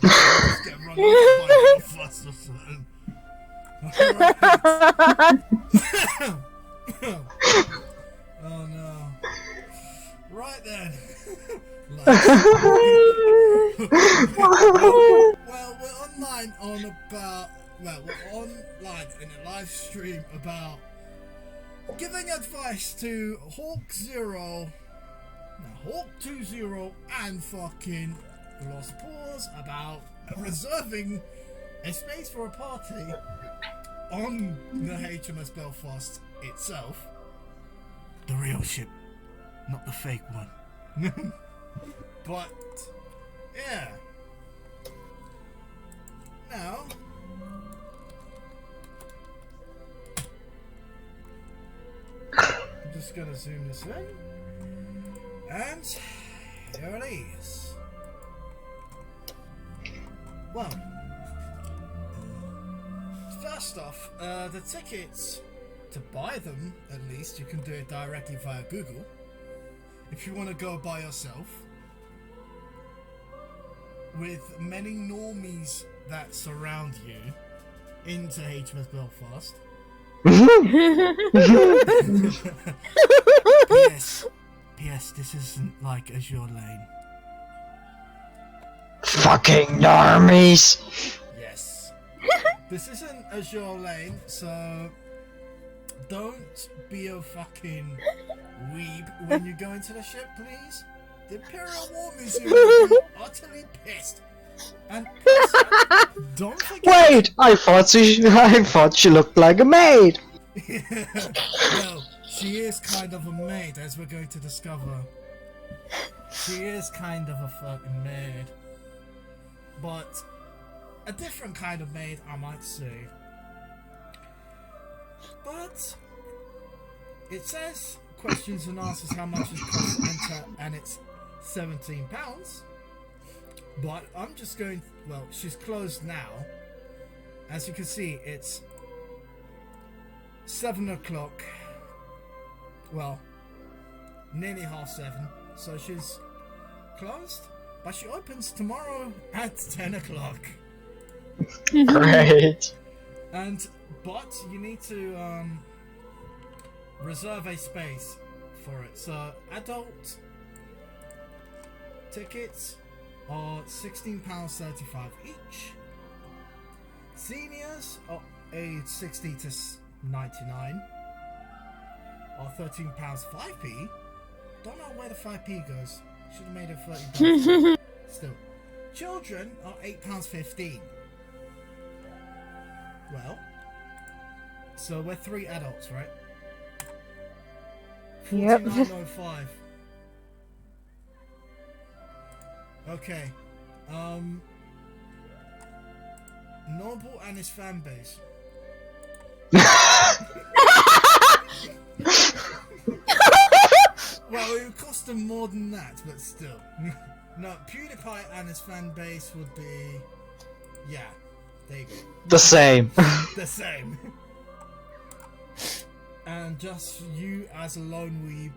Just get run over by Belfast or something. Oh no. Right then. Well, we're online on about. Well, we're online in a live stream about giving advice to Hawk 20, and fucking Lost Pause about reserving a space for a party on the HMS Belfast itself. The real ship, not the fake one. But, yeah. Now, I'm just gonna zoom this in. And here it is. Well, first off, the tickets, to buy them, at least, you can do it directly via Google. If you want to go by yourself. With many normies that surround you into HMS Belfast. P.S. This isn't like Azur Lane. Fucking normies! Yes. This isn't Azur Lane, so don't be a fucking weeb when you go into the ship, please. The Imperial War Museum will be utterly pissed. And don't forget. Wait, I thought she looked like a maid. Well, she is kind of a maid, as we're going to discover. She is kind of a fucking maid. But a different kind of maid, I might say. But it says questions and answers how much it costs to enter, and it's £17. But I'm just going. Well, she's closed now. As you can see, it's 7 o'clock. Well, nearly 7:30. So she's closed, but she opens tomorrow at 10 o'clock. Great. But you need to reserve a space for it. So adult tickets are £16.35 each. Seniors are aged 60 to 99 are £13 5p. Don't know where the 5p goes. Should have made it £30. Still. Children are £8.15. Well, so we're 3 adults, right? Yep. $49.05. Okay. Noble and his fan base. Well, it would cost them more than that, but still. No, PewDiePie and his fan base would be... Yeah, there you go. The same. The same. And just you as a lone weeb.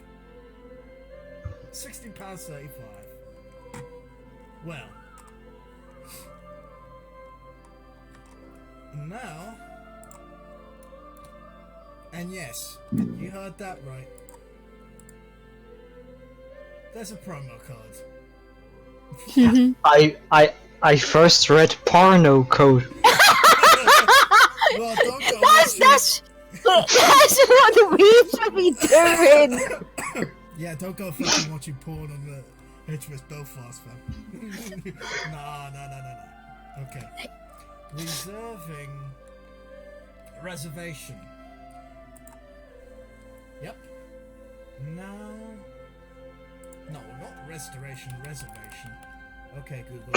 £60.35. Well. Now... And yes, you heard that right. There's a promo code. I first read porno code. Well, don't go That's what the weebs should be doing. Yeah, don't go fucking watching porn on the HMS Belfast, fam. No. Okay. Reservation. Yep. Now... No, not restoration, reservation. Okay, Google.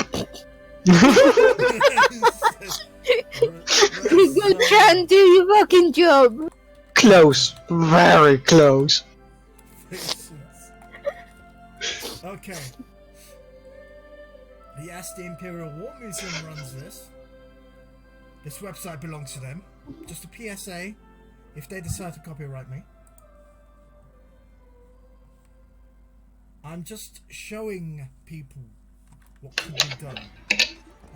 You can't do your fucking job. Close. Very close. Okay. Yes, the Imperial War Museum runs this. This website belongs to them. Just a PSA, if they decide to copyright me. I'm just showing people what could be done.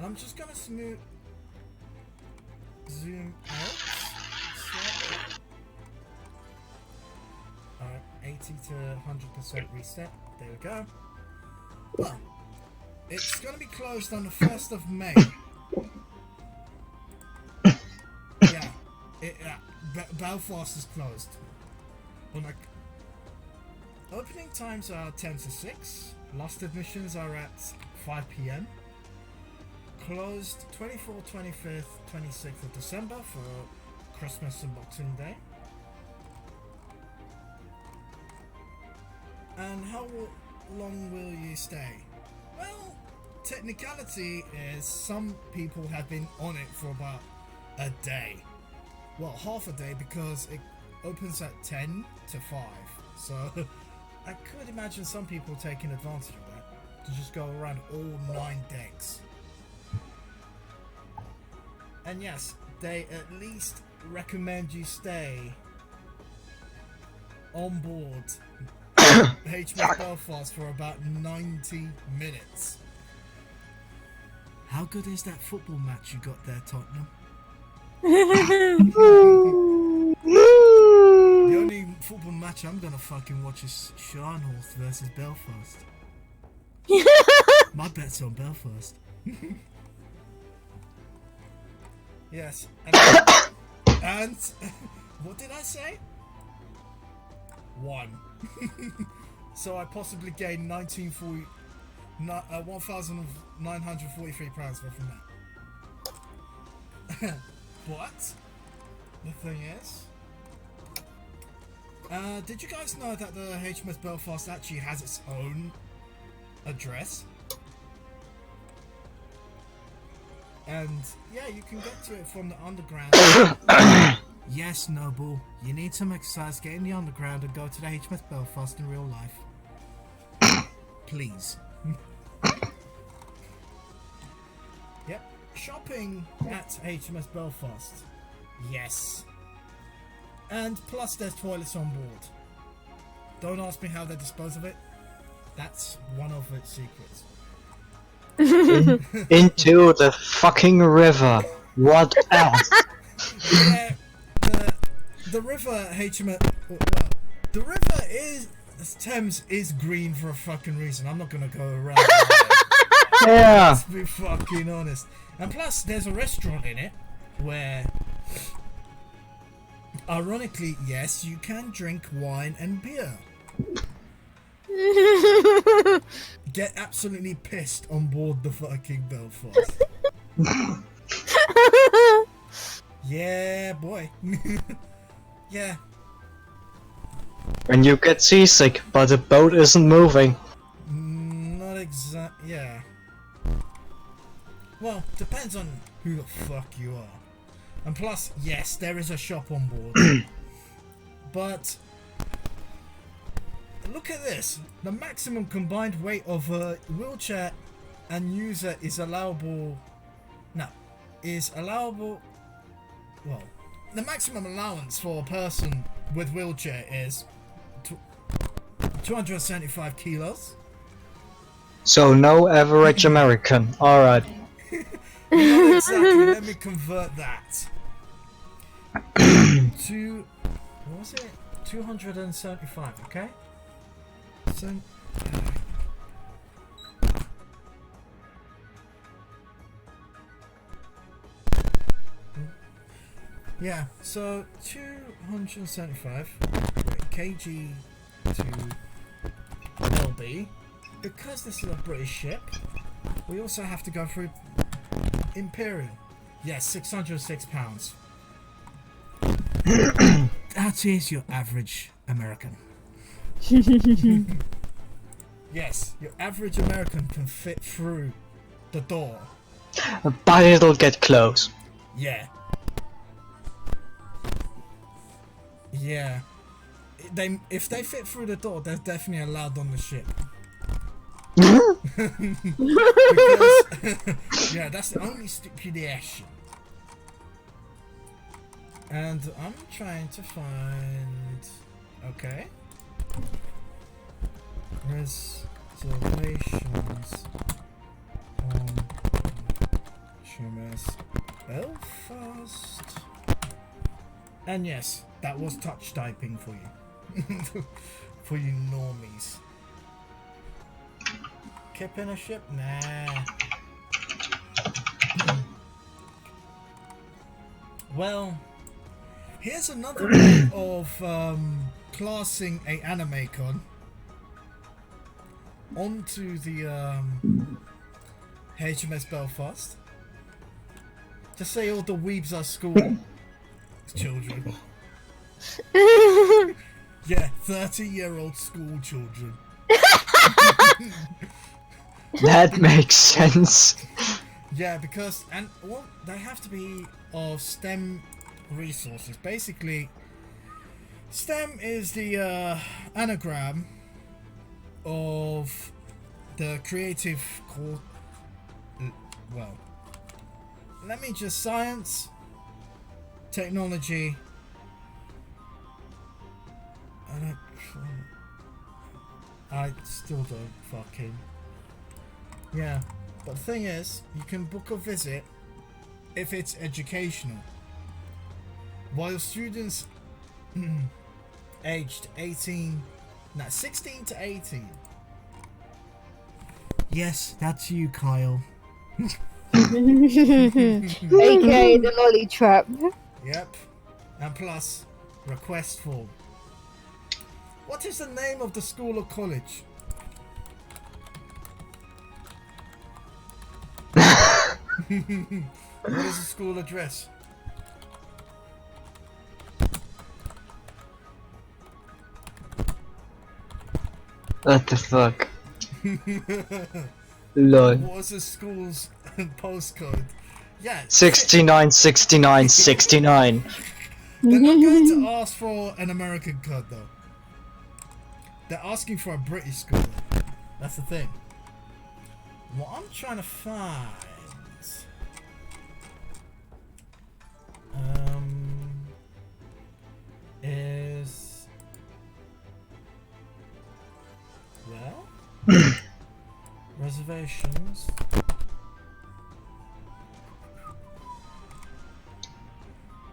And I'm just gonna zoom out slightly. Alright, 80 to 100% reset. There we go. Well, it's gonna be closed on the 1st of May. Yeah, Belfast is closed. Well, like, opening times are 10 to 6. Last admissions are at 5 p.m. Closed 24th, 25th, 26th of December for Christmas and Boxing Day. And how long will you stay? Well, technicality is some people have been on it for about a day. Well, half a day, because it opens at 10 to 5. So I could imagine some people taking advantage of that to just go around all 9 decks. And yes, they at least recommend you stay on board HMS Belfast for about 90 minutes. How good is that football match you got there, Tottenham? The only football match I'm gonna fucking watch is Sharnhorst versus Belfast. My bet's on Belfast. Yes, and what did I say? 1. So I possibly gained £1,943 worth from that. But the thing is, did you guys know that the HMS Belfast actually has its own address? And yeah, you can get to it from the underground. Yes, Noble, you need some exercise. Get in the underground and go to the HMS Belfast in real life. Please. Yep. Shopping at HMS Belfast. Yes. And plus there's toilets on board. Don't ask me how they dispose of it. That's one of its secrets. Into the fucking river. What else? Yeah, the river HMS. Well, the river Thames is green for a fucking reason. I'm not gonna go around. Yeah. Let's be fucking honest. And plus, there's a restaurant in it where, ironically, yes, you can drink wine and beer. Get absolutely pissed on board the fucking Belfast. Yeah, boy. Yeah. When you get seasick, but the boat isn't moving. Not exact. Yeah. Well, depends on who the fuck you are. And plus, yes, there is a shop on board. But look at this. The maximum combined weight of a wheelchair and user is allowable. No, is allowable. Well, the maximum allowance for a person with wheelchair is 275 kilos. So no average American. Alright. Not exactly. Let me convert that to, what was it? 275. Okay. So. Yeah, so 275 kg to LB. Because this is a British ship, we also have to go through Imperial. Yes, 606 pounds. That is your average American. Yes, your average American can fit through the door. But it'll get close. Yeah. Yeah. If they fit through the door, they're definitely allowed on the ship. Because, yeah, that's the only stipulation. And I'm trying to find. Okay. Reservations on HMS Belfast. And yes, that was touch typing for you. For you normies. Kip in a ship? Nah. Well, here's another way of classing a anime con onto the HMS Belfast. Just say all the weebs are school children. Yeah, 30-year-old school children. That makes sense. Yeah, because well, they have to be of STEM resources. Basically, STEM is the anagram of the creative core. Well, let me just science, technology, I still don't fucking. Yeah, but the thing is, you can book a visit if it's educational. While students aged 16 to 18. Yes, that's you, Kyle. AKA the lolly trap. Yep. And plus, request form. What is the name of the school or college? What is the school address? What the fuck? Lol. What was the school's postcode? Yeah. 69, 69, 69. They're not going to ask for an American code though. They're asking for a British school. That's the thing. What I'm trying to find is well reservations.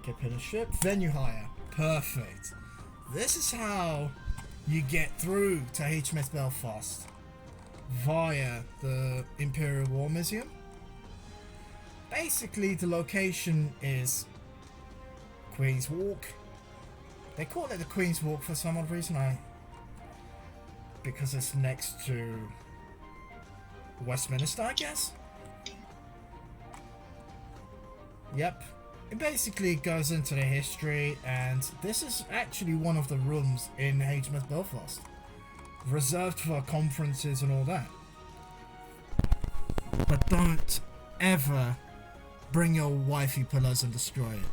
Get in a ship, venue hire. Perfect. This is how you get through to HMS Belfast via the Imperial War Museum. Basically, the location is Queen's Walk. They call it the Queen's Walk for some odd reason. Because it's next to Westminster, I guess. Yep. It basically goes into the history, and this is actually one of the rooms in HMS Belfast, reserved for conferences and all that. But don't ever bring your wifey pillows and destroy it.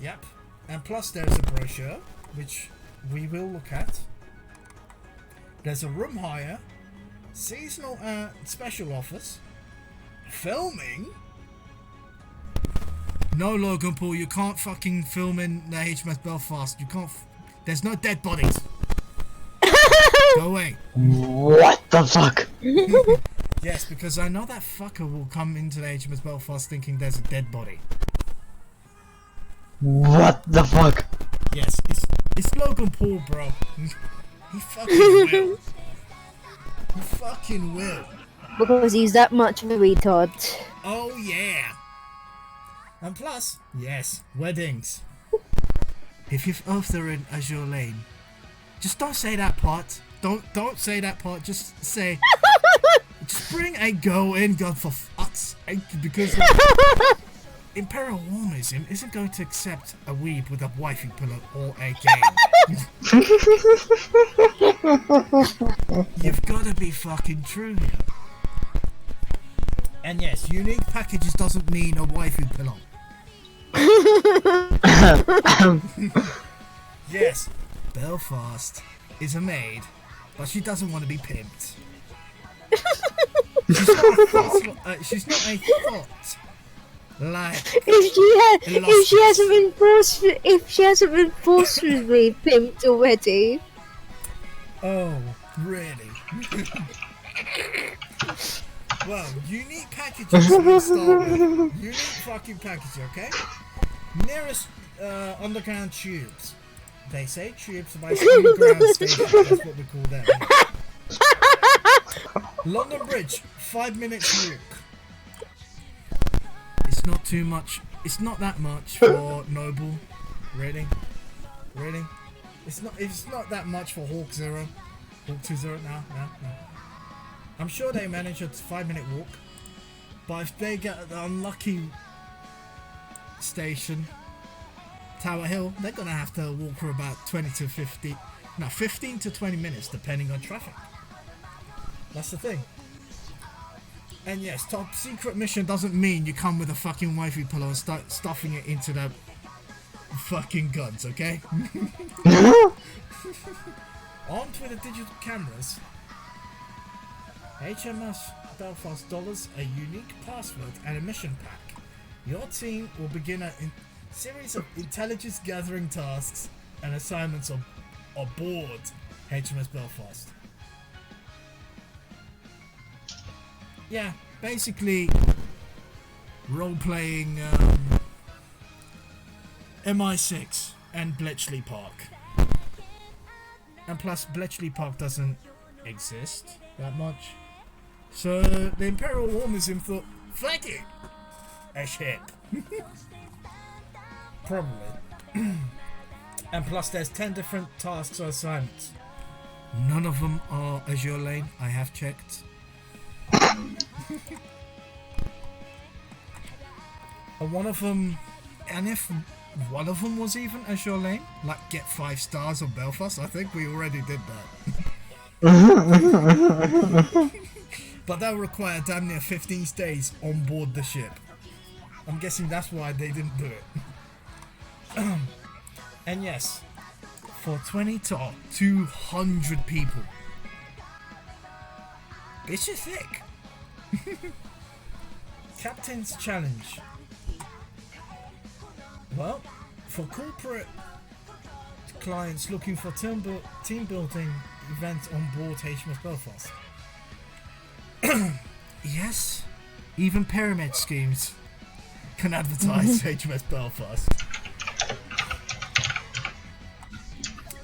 Yep. And plus there's a brochure, which we will look at. There's a room hire, seasonal special offers, filming. No, Logan Paul, you can't fucking film in the HMS Belfast. You can't. There's no dead bodies. Go away. What the fuck? Yes, because I know that fucker will come into the HMS Belfast thinking there's a dead body. What the fuck? Yes, it's Logan Paul, bro. He fucking will. He fucking will. Because he's that much of a retard. Oh yeah. And plus, yes, weddings. If you're in Azur Lane, just don't say that part. Don't say that part. Just say, just bring a girl in, God, for fuck's sake, because Imperial War Museum isn't going to accept a weeb with a wifey pillow or a game. You've got to be fucking true here. And yes, unique packages doesn't mean a wifey pillow. Yes, Belfast is a maid, but she doesn't want to be pimped. She's not a thought. Like if she hasn't been forcefully pimped already. Oh, really? Well, unique packages. Let's start with. Unique fucking packaging, okay? Nearest underground tubes. They say tubes by underground station. That's what we call them. London Bridge, 5 minutes walk. It's not too much. It's not that much for Noble. Really? Really? It's not that much for Hawk Zero. Hawk 2-0 now. No. I'm sure they manage a 5-minute walk. But if they get the unlucky station, Tower Hill, they're gonna have to walk for about 15 to 20 minutes depending on traffic. That's the thing. And yes, top secret mission doesn't mean you come with a fucking wifey pillow and start stuffing it into the fucking guns, okay? Armed with the digital cameras, HMS Belfast dollars a unique password and a mission pack. Your team will begin a series of intelligence gathering tasks and assignments aboard HMS Belfast. Yeah, basically role-playing MI6 and Bletchley Park. And plus, Bletchley Park doesn't exist that much. So the Imperial War Museum thought, fuck it, a ship. Probably. And plus, there's 10 different tasks or assignments. None of them are Azur Lane, I have checked. And one of them, and if one of them was even Azur Lane, like get 5 stars on Belfast, I think we already did that. But that would require damn near 15 stays on board the ship. I'm guessing that's why they didn't do it. And yes, for 20 to 200 people. It's just thick. Captain's Challenge. Well, for corporate clients looking for team building events on board HMS Belfast. Yes, even pyramid schemes can advertise HMS Belfast.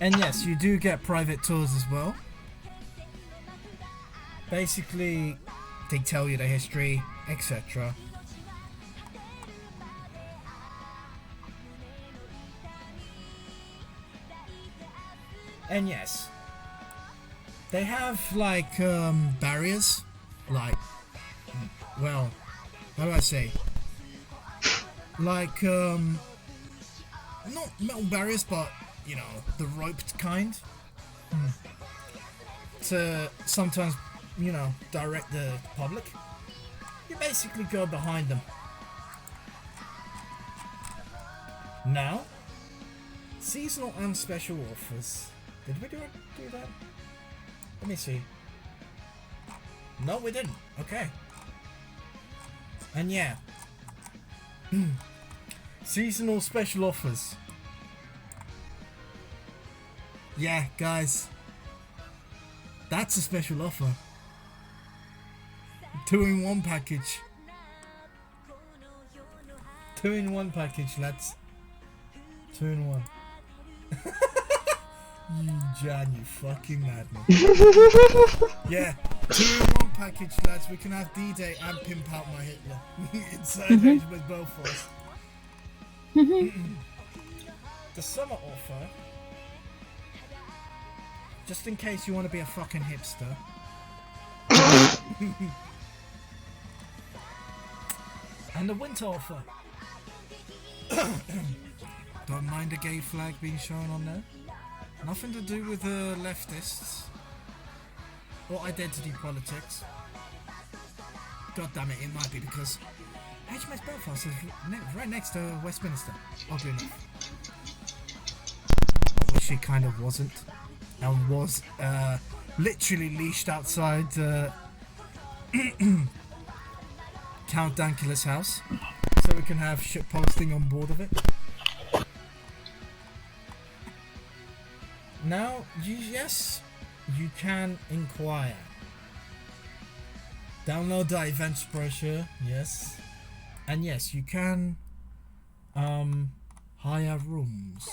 And yes, you do get private tours as well. Basically, they tell you the history, etc. And yes, they have like barriers, like, well, how do I say? Like not metal barriers, but you know, the roped kind. To sometimes, you know, direct the public. You basically go behind them. Now, seasonal and special offers. Did we do that? Let me see. No, we didn't. Okay. And yeah. Seasonal special offers. Yeah, guys. That's a special offer. 2-in-1 package. 2-in-1 package, lads. 2-in-1. You Jan, you fucking madman. Yeah, 2-in-1 package, lads. We can have D-Day and pimp out my Hitler inside HMS Belfast. The summer offer, just in case you want to be a fucking hipster. And the winter offer. Don't mind a gay flag being shown on there. Nothing to do with the leftists or identity politics. God damn it, it might be because HMS Belfast is right next to Westminster. Oddly enough. I wish it kind of wasn't. And was literally leashed outside Count Dankula's house, so we can have shit posting on board of it. Now, yes, you can inquire. Download the events brochure, yes. And yes, you can hire rooms.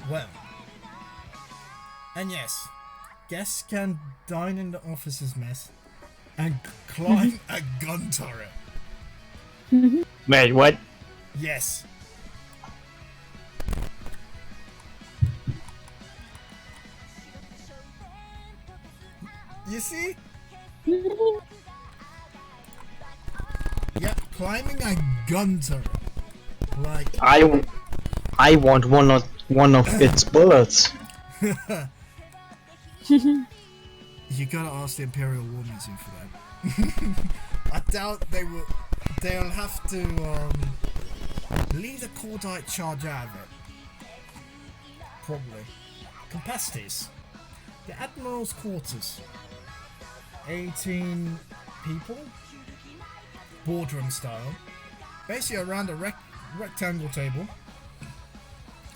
Well, and yes, guests can dine in the officer's mess and climb a gun turret. Wait, what? Yes. You see? Yep, climbing a gun turret. Like I want one of its bullets. you gotta ask the Imperial War Museum for that. I doubt they will. They'll have to leave the cordite charge out of it. Probably. Capacities. The Admiral's quarters. 18 people. Boardroom style. Basically around a rectangle table.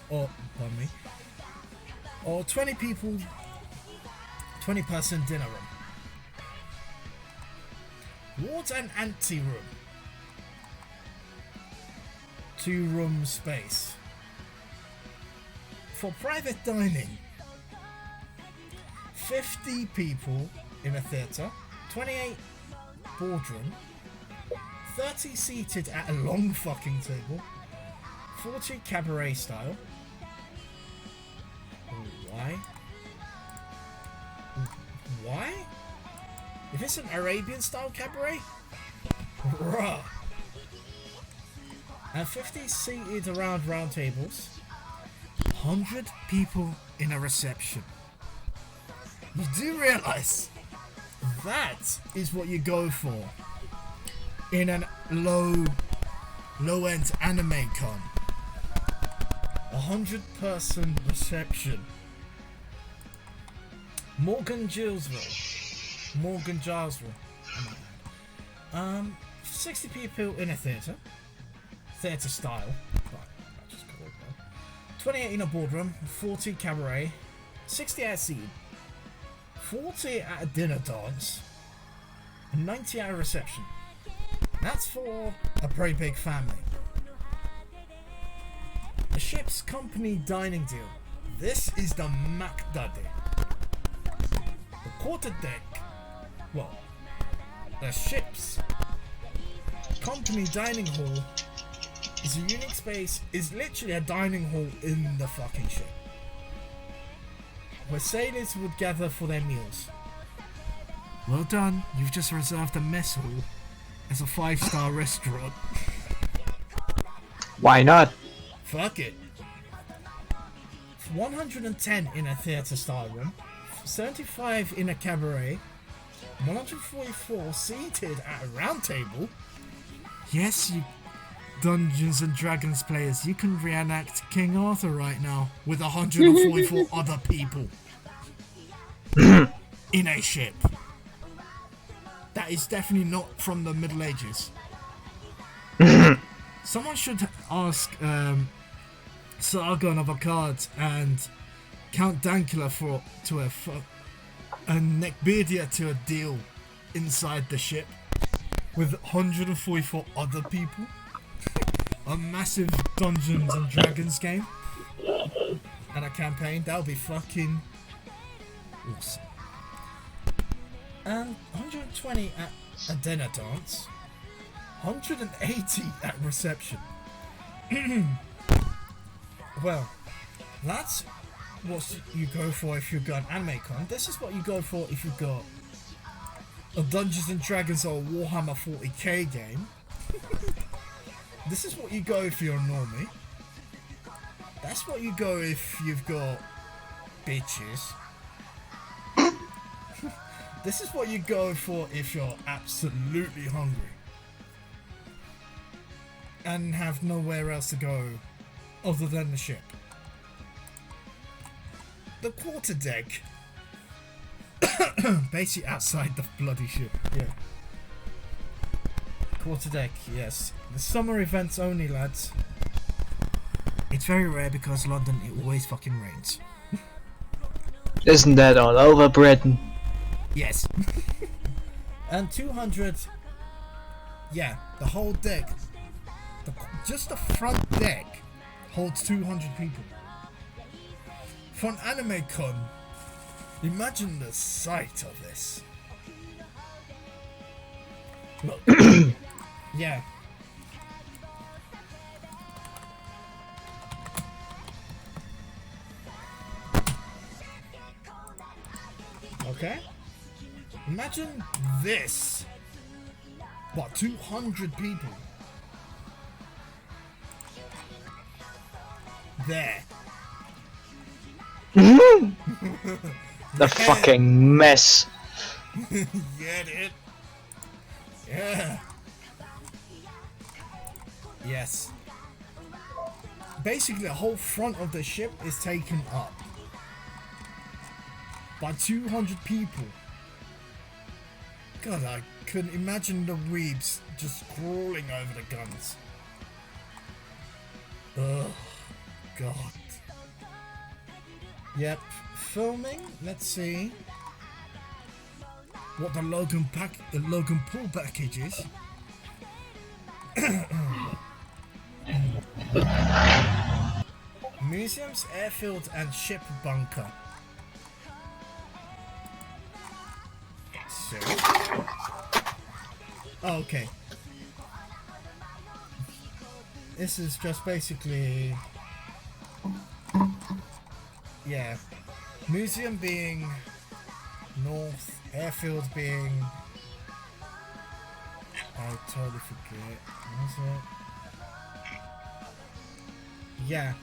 Or, pardon me. Or 20 people. 20-person dinner room. Wards and ante-room. 2-room space. For private dining. 50 people in a theatre. 28 boardroom. 30 seated at a long fucking table. 40 cabaret style. Why? Why? If it's an Arabian style cabaret? Bruh. And 50 seated around round tables. 100 people in a reception. You do realise that is what you go for in a low-end anime con. 100-person reception. Morgan Gilesville. 60 people in a theatre. Theatre style. Right, I'll just call it that. 28 in a boardroom. 40 cabaret. 60 at seat. 40 at a dinner dance. And 90 at a reception. That's for a very big family. The ship's company dining deal. This is the MacDaddy. The quarterdeck. Well, the ship's company dining hall is a unique space. Is literally a dining hall in the fucking ship, where sailors would gather for their meals. Well done. You've just reserved a mess hall as a 5-star restaurant. Why not? Fuck it. 110 in a theatre style room, 75 in a cabaret, 144 seated at a round table. Yes, you Dungeons and Dragons players, you can reenact King Arthur right now with 144 other people in a ship. That is definitely not from the Middle Ages. Someone should ask Sargon of Akkad and Count Dankula and Neckbeardia to a deal inside the ship with 144 other people. A massive Dungeons and Dragons game and a campaign. That would be fucking awesome. And 120 at a dinner dance. 180 at reception. Well, that's what you go for if you've got an anime con. This is what you go for if you've got a Dungeons and Dragons or Warhammer 40k game. This is what you go if you're a normie. That's what you go if you've got bitches. This is what you go for if you're absolutely hungry and have nowhere else to go other than the ship. The quarterdeck, basically outside the bloody ship. Yeah. Quarterdeck, yes. The summer events only, lads. It's very rare because London, it always fucking rains. Isn't that all over Britain? Yes. And 200. Yeah, the whole deck. Just the front deck holds 200 people. For an anime con, imagine the sight of this. Look. Yeah. Okay. Imagine this. What, 200 people? There. The fucking mess. Yeah, dude. Yeah. Yes. Basically, the whole front of the ship is taken up by 200 people. God, I couldn't imagine the weebs just crawling over the guns. Oh, God. Yep, filming. Let's see what the Logan Pool package is. Museums, airfield, and ship bunker. So, oh, okay. This is just basically, yeah, museum being north, airfield being, I totally forget, what was it? Yeah.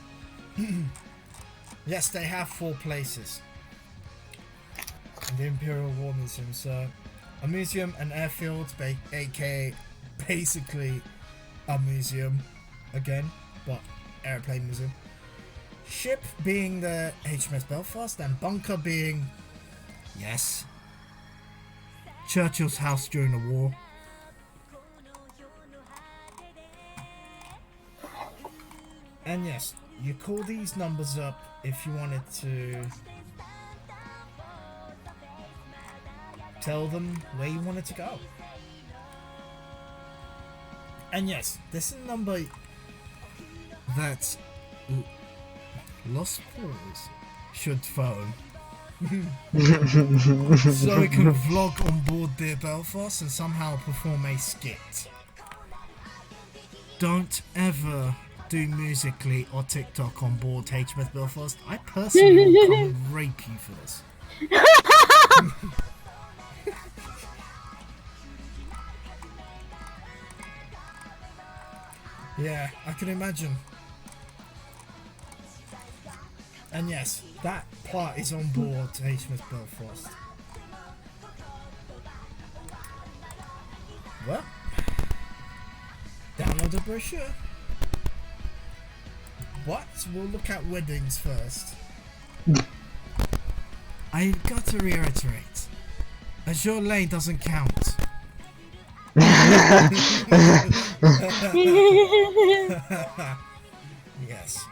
Yes, they have 4 places in the Imperial War Museum. So a museum, an airfield, aka basically a museum again, but airplane museum. Ship being the HMS Belfast, and bunker being, yes, Churchill's house during the war. And yes, you call these numbers up if you wanted to tell them where you wanted to go. And yes, this is a number that Lost Boys should phone. So we can vlog on board the Belfast and somehow perform a skit. Don't ever do Musically or TikTok on board HMS Belfast. I personally will come and rape you for this. Yeah, I can imagine. And yes, that part is on board HMS Belfast. Well, download the brochure. What? We'll look at weddings first. I've got to reiterate, Azur Lane doesn't count. Yes.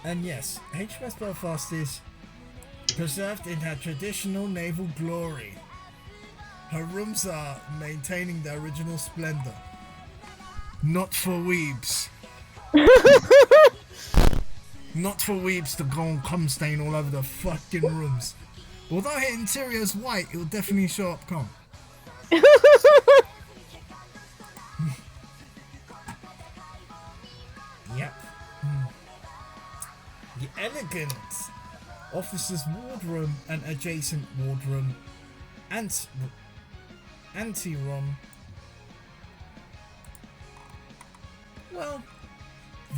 And yes, HMS Belfast is preserved in her traditional naval glory. Her rooms are maintaining their original splendor. Not for weebs. Not for weebs to go and cum stain all over the fucking rooms. Although her interior is white, it will definitely show up cum. Yep. The elegant officer's wardroom and adjacent wardroom anteroom. Well,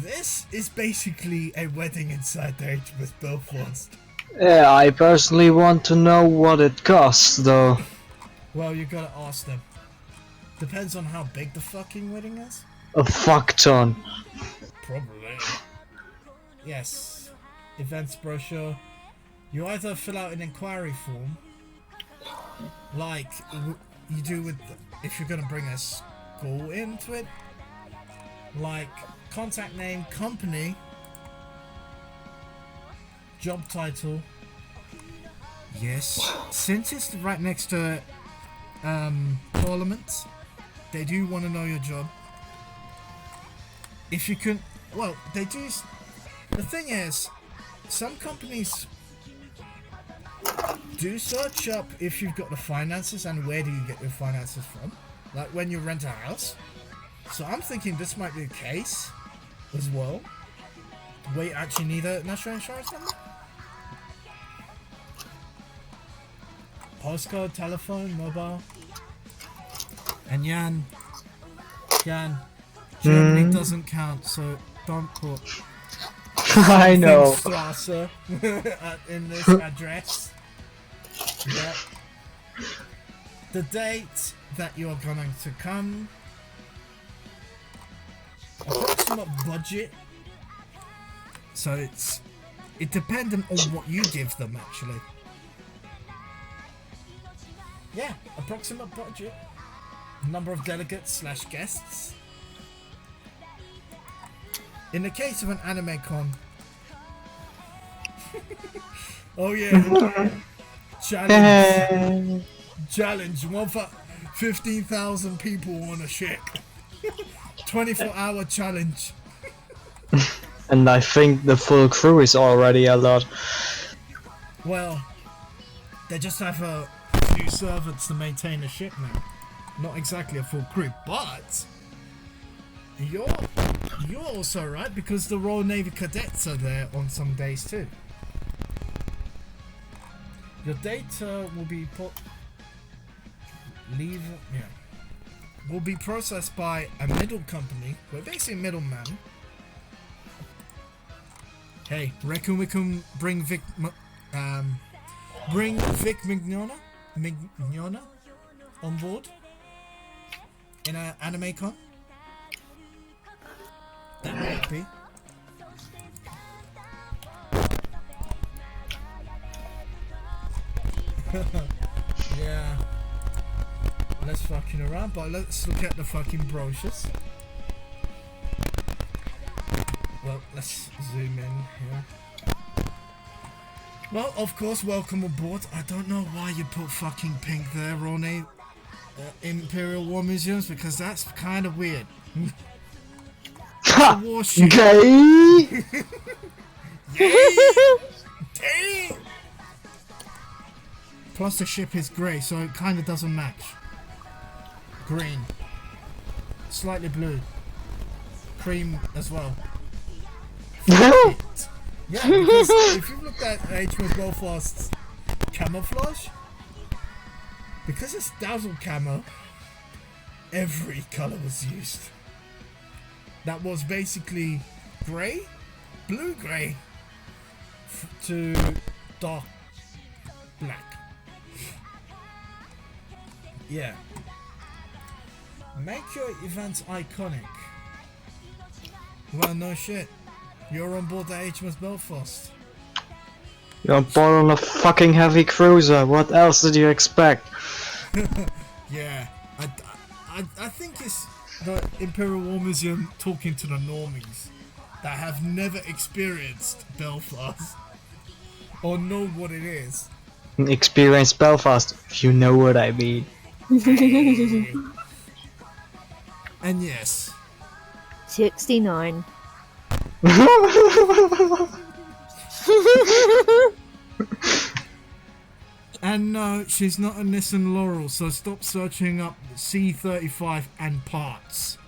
this is basically a wedding inside the HMS Belfast. Yeah, I personally want to know what it costs, though. Well, you gotta ask them. Depends on how big the fucking wedding is. A fuck ton. Probably. Yes. Events brochure. You either fill out an inquiry form, like you do with if you're gonna bring a school into it, like contact name, company, Job title. Yes. Since it's right next to Parliament, they do want to know your job. If you can, well, they do. The thing is, some companies do search up if you've got the finances and where do you get your finances from, like when you rent a house. So I'm thinking this might be the case as well, where you actually need a national insurance number. Postcode, telephone, mobile. And Jan, Germany doesn't count, so don't put I know. Strasse in this address. Yep. The date that you're going to come. Approximate budget. So it dependent on what you give them actually. Yeah, approximate budget. Number of delegates / guests. In the case of an anime con. Oh yeah. Challenge. Challenge. 15,000 people on a ship. 24-hour challenge. And I think the full crew is already a lot. Well, they just have a few servants to maintain the ship now. Not exactly a full crew, but you're also right because the Royal Navy cadets are there on some days too. Your data will be will be processed by a middle company. We're basically a middleman. Hey, reckon we can bring Vic Mignogna on board in an anime con? That might be. Yeah. Let's fucking around, but let's look at the fucking brochures. Well, let's zoom in here. Well, of course, welcome aboard. I don't know why you put fucking pink there on a Imperial War Museums, because that's kind of weird. Ha! Warship. Gay! Damn! Plus the ship is grey, so it kind of doesn't match. Green. Slightly blue. Cream as well. Yeah, because if you look at HMS Belfast's camouflage, because it's dazzle camo, every colour was used. That was basically grey, blue-grey, to dark black. Yeah. Make your events iconic. Well, no shit. You're on board the HMS Belfast. You're on board on a fucking heavy cruiser. What else did you expect? Yeah. I think it's the Imperial War Museum talking to the normies that have never experienced Belfast or know what it is. Experience Belfast, if you know what I mean. And yes. 69. And no, she's not a Nissan Laurel, so stop searching up C35 and parts.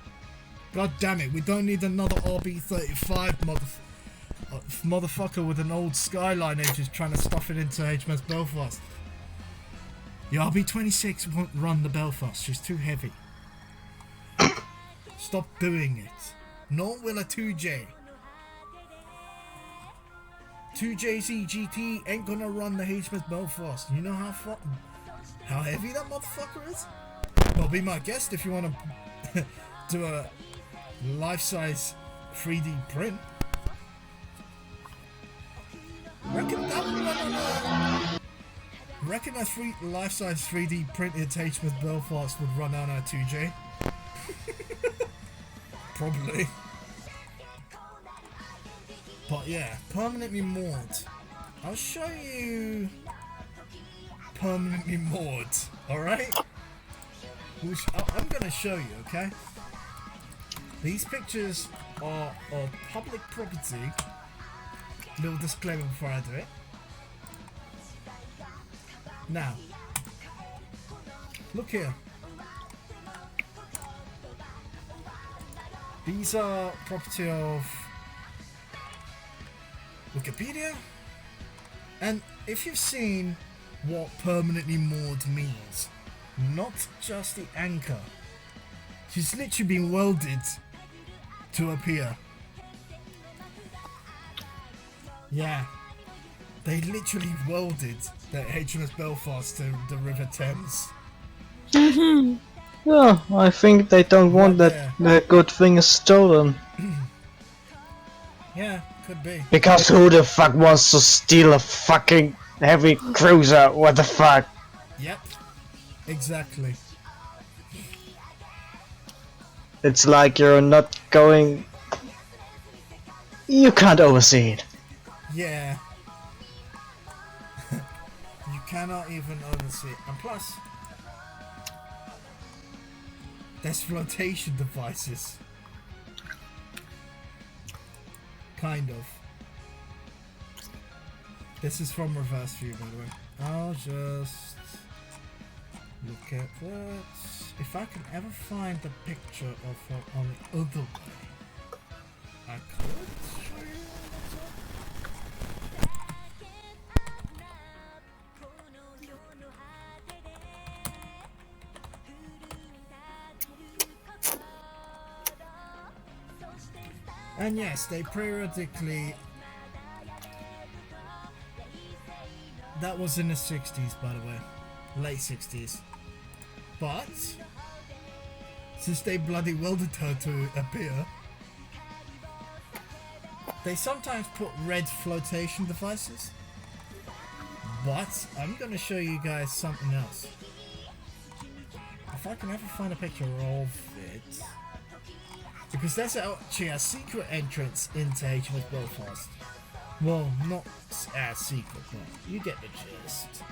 God damn it, we don't need another RB35 motherfucker with an old Skyline engine trying to stuff it into HMS Belfast. The RB26 won't run the Belfast, she's too heavy. Stop doing it. Nor will a 2J. 2JZ GT ain't gonna run the HMS Belfast. You know how heavy that motherfucker is? Well, be my guest if you want to do a life-size 3D print. Reckon that would run on a... Reckon a life-size 3D printed HMS Belfast would run on a 2J. Probably. But yeah, permanently moored. I'll show you permanently moored, alright? Which I'm gonna show you, okay? These pictures are of public property. Little disclaimer before I do it. Now, look here. These are property of Wikipedia. And if you've seen what permanently moored means, not just the anchor. She's literally been welded to a pier. Yeah. They literally welded the HMS Belfast to the River Thames. Yeah, I think they don't want Right that the good thing is stolen. Yeah, could be. Because who the fuck wants to steal a fucking heavy cruiser? What the fuck? Yep. Exactly. It's like you're not going... You can't oversee it. Yeah. You cannot even oversee it. And plus, there's flotation devices. Kind of. This is from reverse view, by the way. I'll just look at that. If I can ever find the picture of her on the other way, I could show you what's up. And yes, they periodically... That was in the 60s, by the way. Late 60s. But since they bloody welded her to appear, they sometimes put red flotation devices. But I'm gonna show you guys something else. If I can ever find a picture of it, because there's actually a secret entrance into HMS Belfast. Well, not as secret, but you get the gist.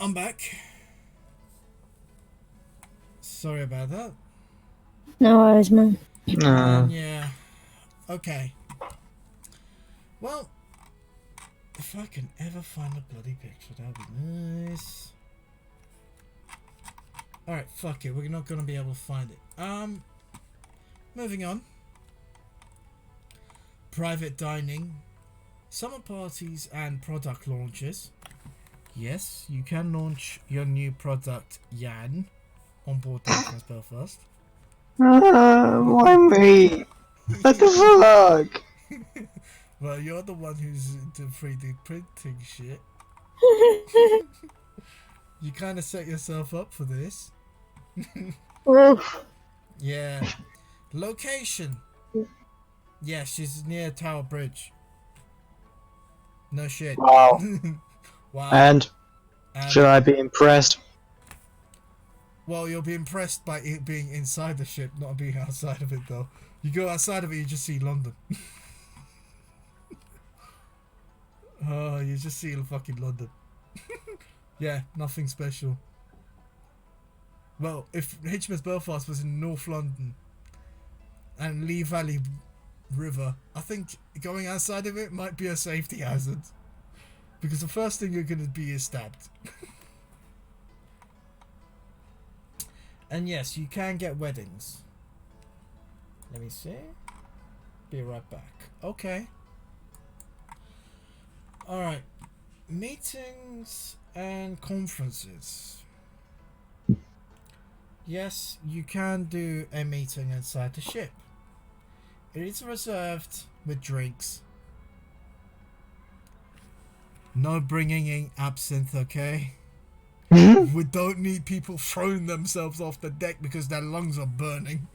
I'm back. Sorry about that. No worries, man. Yeah. Okay. Well, if I can ever find a bloody picture, that would be nice. Alright, fuck it. We're not going to be able to find it. Moving on. Private dining. Summer parties and product launches. Yes, you can launch your new product, Jan, on board HMS Belfast. Why me? What the fuck? Well, you're the one who's into 3D printing shit. You kind of set yourself up for this. Yeah. Location. Yeah, she's near Tower Bridge. No shit. Wow. Wow. And should I be impressed? Well, you'll be impressed by it being inside the ship, not being outside of it, though. You go outside of it, you just see London. Oh, you just see fucking London. Yeah, nothing special. Well, if HMS Belfast was in North London and Lee Valley River, I think going outside of it might be a safety hazard. Because the first thing you're going to be is stabbed. And yes, you can get weddings. Let me see. Be right back. Okay. Alright. Meetings and conferences. Yes, you can do a meeting inside the ship. It is reserved with drinks. No bringing in absinthe, okay? We don't need people throwing themselves off the deck because their lungs are burning.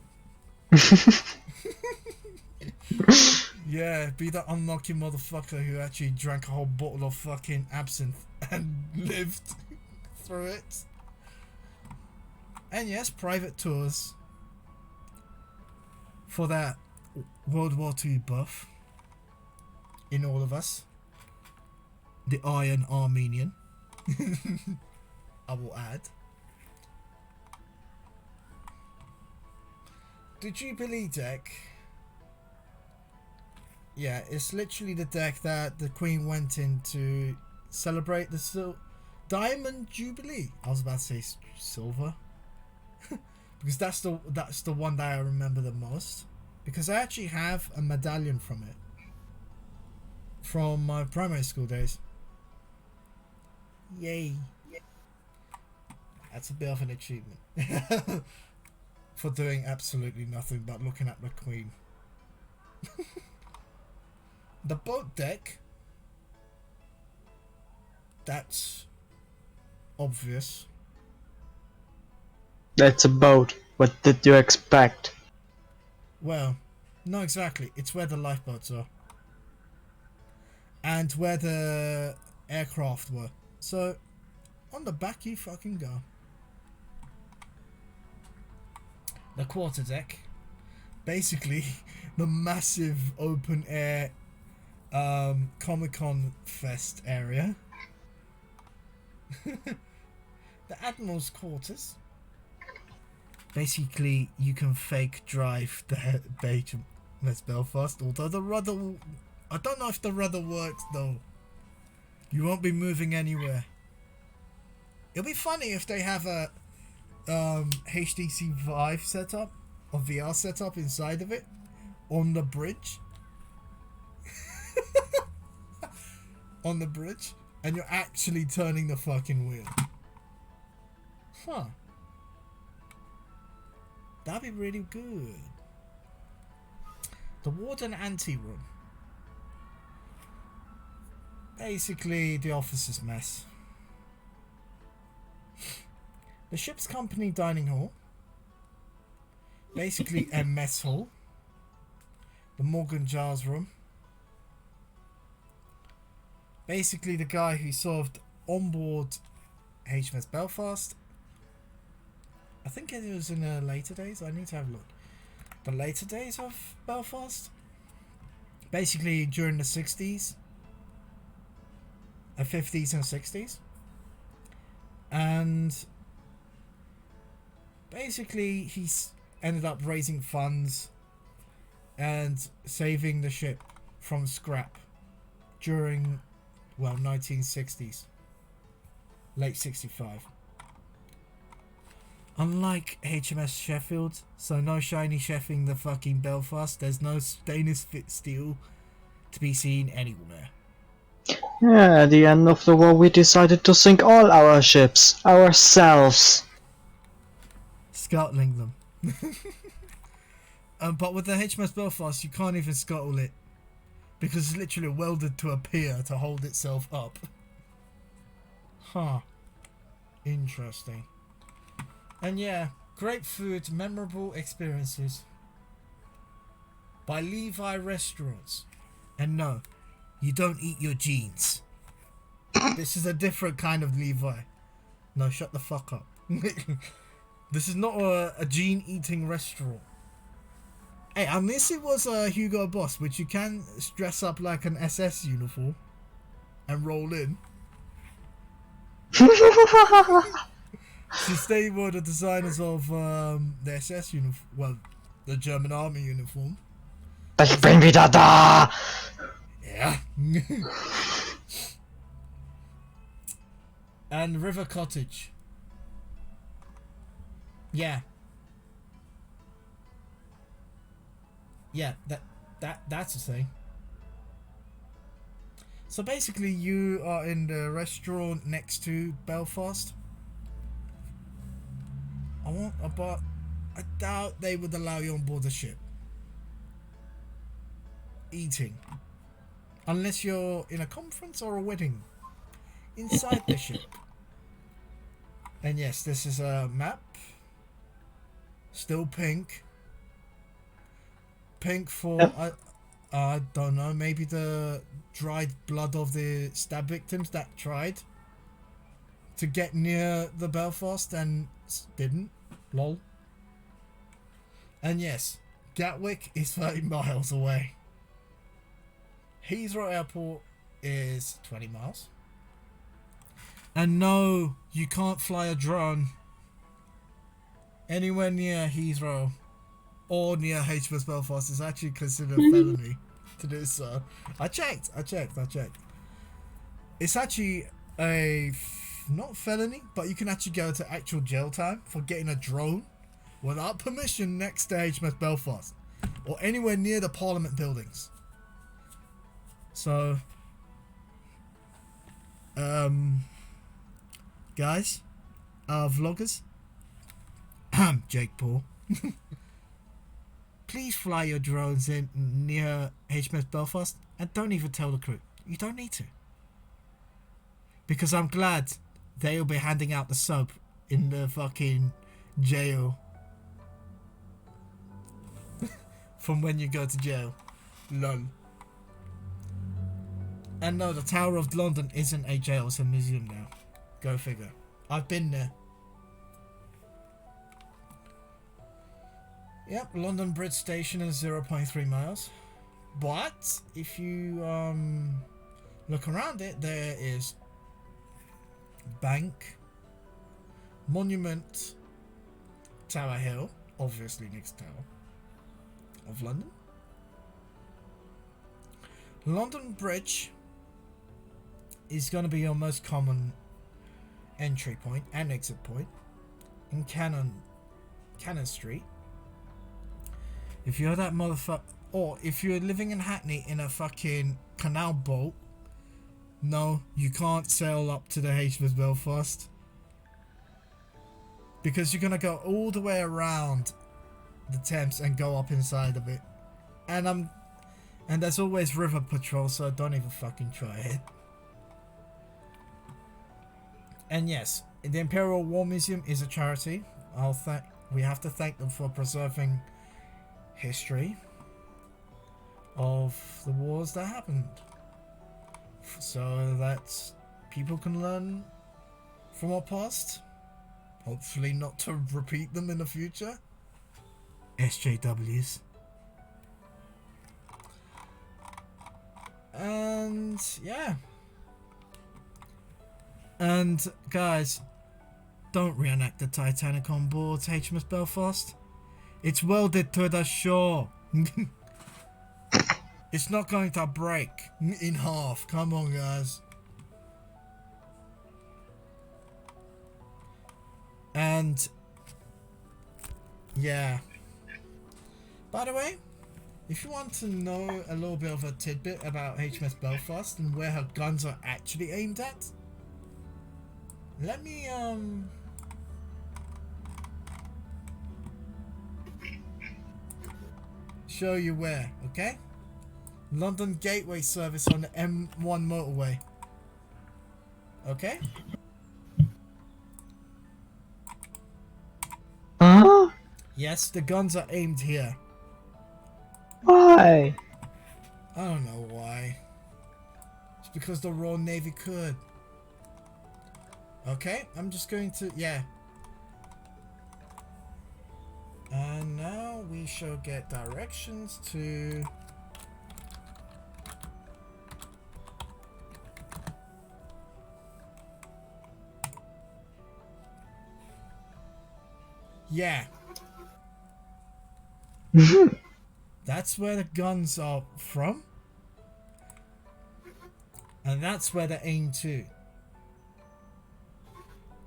Yeah, be that unlucky motherfucker who actually drank a whole bottle of fucking absinthe and lived through it. And yes, private tours for that World War II buff in all of us. The Iron Armenian. I will add. The Jubilee deck. Yeah, it's literally the deck that the Queen went in to celebrate the Diamond Jubilee. I was about to say silver. Because that's the one that I remember the most. Because I actually have a medallion from it. From my primary school days. Yay. That's a bit of an achievement. For doing absolutely nothing but looking at the Queen. The boat deck. That's obvious. That's a boat. What did you expect? Well, not exactly. It's where the lifeboats are. And where the aircraft were. So, on the back you fucking go. The quarterdeck. Basically, the massive open air Comic-Con Fest area. The Admiral's quarters. Basically, you can fake drive the HMS Belfast, although the rudder... I don't know if the rudder works, though. You won't be moving anywhere. It'll be funny if they have a HTC Vive setup, or VR setup inside of it, on the bridge. On the bridge, and you're actually turning the fucking wheel. Huh. That'd be really good. The Warden Anteroom. Basically, the officer's mess. The ship's company dining hall. Basically, a mess hall. The Morgan Giles room. Basically, the guy who served on board HMS Belfast. I think it was in the later days. I need to have a look. The later days of Belfast. Basically, during the 60s. 50s and 60s. And basically he's ended up raising funds and saving the ship from scrap during, well, 1960s, late 65. Unlike HMS Sheffield, so no shiny chefing the fucking Belfast, there's no stainless steel to be seen anywhere. Yeah, at the end of the war we decided to sink all our ships, ourselves. Scuttling them. But with the HMS Belfast, you can't even scuttle it, because it's literally welded to a pier to hold itself up. Huh. Interesting. And yeah, great food, memorable experiences by Levi Restaurants. And no, you don't eat your jeans. This is a different kind of Levi. No, shut the fuck up. This is not a jean eating restaurant. Hey, unless it was a Hugo Boss, which you can dress up like an SS uniform and roll in. Since they were the designers of the SS uniform, well, the German army uniform. Ich bin wieder da! Yeah. And River Cottage. Yeah. Yeah, that's the thing. So basically you are in the restaurant next to Belfast. But I doubt they would allow you on board the ship eating, unless you're in a conference or a wedding inside the ship. And yes, this is a map, still pink for I don't know, maybe the dried blood of the stab victims that tried to get near the Belfast and didn't. Lol. And yes, Gatwick is 30 miles away. Heathrow Airport is 20 miles. And no, you can't fly a drone anywhere near Heathrow or near HMS Belfast. Is actually considered a felony to do so. I checked. It's actually not felony, but you can actually go to actual jail time for getting a drone without permission next to HMS Belfast or anywhere near the Parliament buildings. So, guys, vloggers, Jake Paul, please fly your drones in near HMS Belfast and don't even tell the crew. You don't need to. Because I'm glad they'll be handing out the soap in the fucking jail from when you go to jail. Lol. And no, the Tower of London isn't a jail, it's a museum now. Go figure. I've been there. Yep, London Bridge Station is 0.3 miles. But if you look around it, there is Bank, Monument, Tower Hill, obviously next Tower of London. London Bridge is going to be your most common entry point and exit point in Cannon Street. If you're that motherfucker, or if you're living in Hackney in a fucking canal boat, no, you can't sail up to the HMS Belfast because you're gonna go all the way around the Thames and go up inside of it. And there's always river patrol, so don't even fucking try it. And yes, the Imperial War Museum is a charity. We have to thank them for preserving history of the wars that happened, so that people can learn from our past, hopefully not to repeat them in the future. SJWs. And yeah, and guys, don't reenact the Titanic on board HMS Belfast. It's welded to the shore. It's not going to break in half. Come on, guys. And yeah. By the way, if you want to know a little bit of a tidbit about HMS Belfast and where her guns are actually aimed at, let me show you where, okay? London Gateway service on the M1 motorway. Okay? Huh? Yes, the guns are aimed here. Why? I don't know why. It's because the Royal Navy could. Okay, I'm just going to, yeah. And now we shall get directions to... Yeah. That's where the guns are from. And that's where they're aimed to.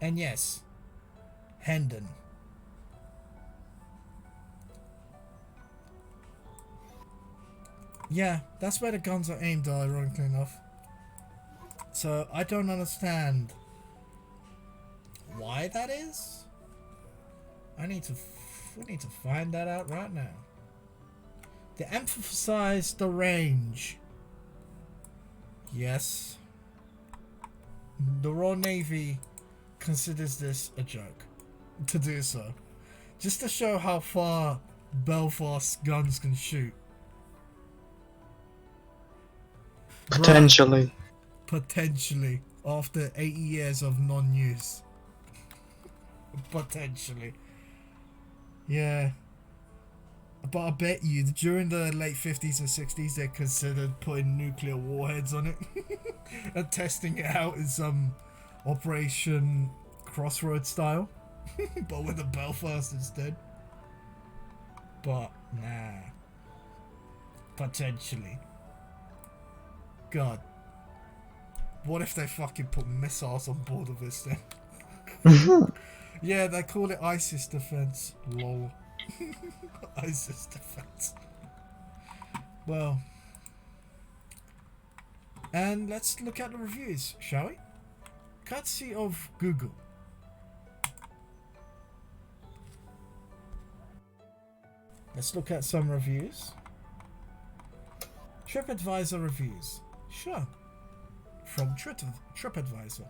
And yes, Hendon. Yeah, that's where the guns are aimed, ironically enough. So I don't understand why that is. We need to find that out right now. They emphasize the range. Yes. The Royal Navy considers this a joke to do so. Just to show how far Belfast's guns can shoot. Potentially. Potentially. After 80 years of non-use. Potentially. Yeah. But I bet you, during the late 50s and 60s, they considered putting nuclear warheads on it. And testing it out in some Operation Crossroads style. But with a Belfast instead. But, nah. Potentially. God. What if they fucking put missiles on board of this thing? Yeah, they call it ISIS defense. Lol. ISIS defense. Well. And let's look at the reviews, shall we? Courtesy of Google. Let's look at some reviews. TripAdvisor reviews. Sure. From TripAdvisor.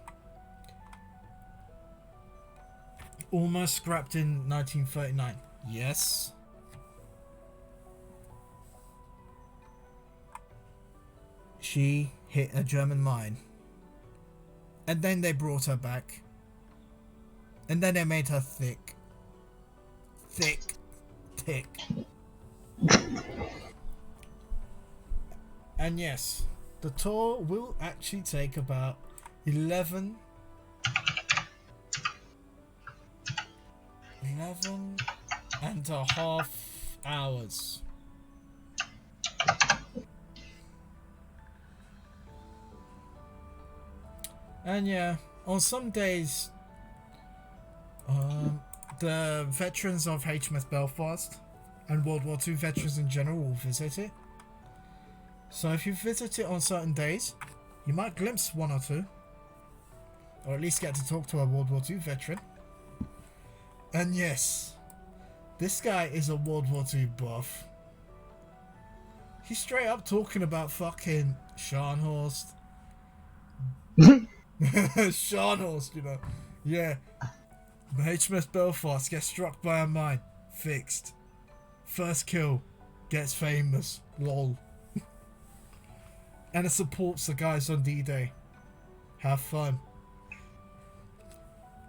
Almost scrapped in 1939. Yes. She hit a German mine. And then they brought her back. And then they made her thick. Thick. And yes, the tour will actually take about 11 and a half hours. And yeah, on some days, the veterans of HMS Belfast and World War II veterans in general will visit it. So if you visit it on certain days, you might glimpse one or two. Or at least get to talk to a World War II veteran. And yes, this guy is a World War II buff. He's straight up talking about fucking Scharnhorst. Scharnhorst, you know. Yeah. The HMS Belfast gets struck by a mine. Fixed. First kill. Gets famous. Lol. And it supports the guys on D-Day. Have fun.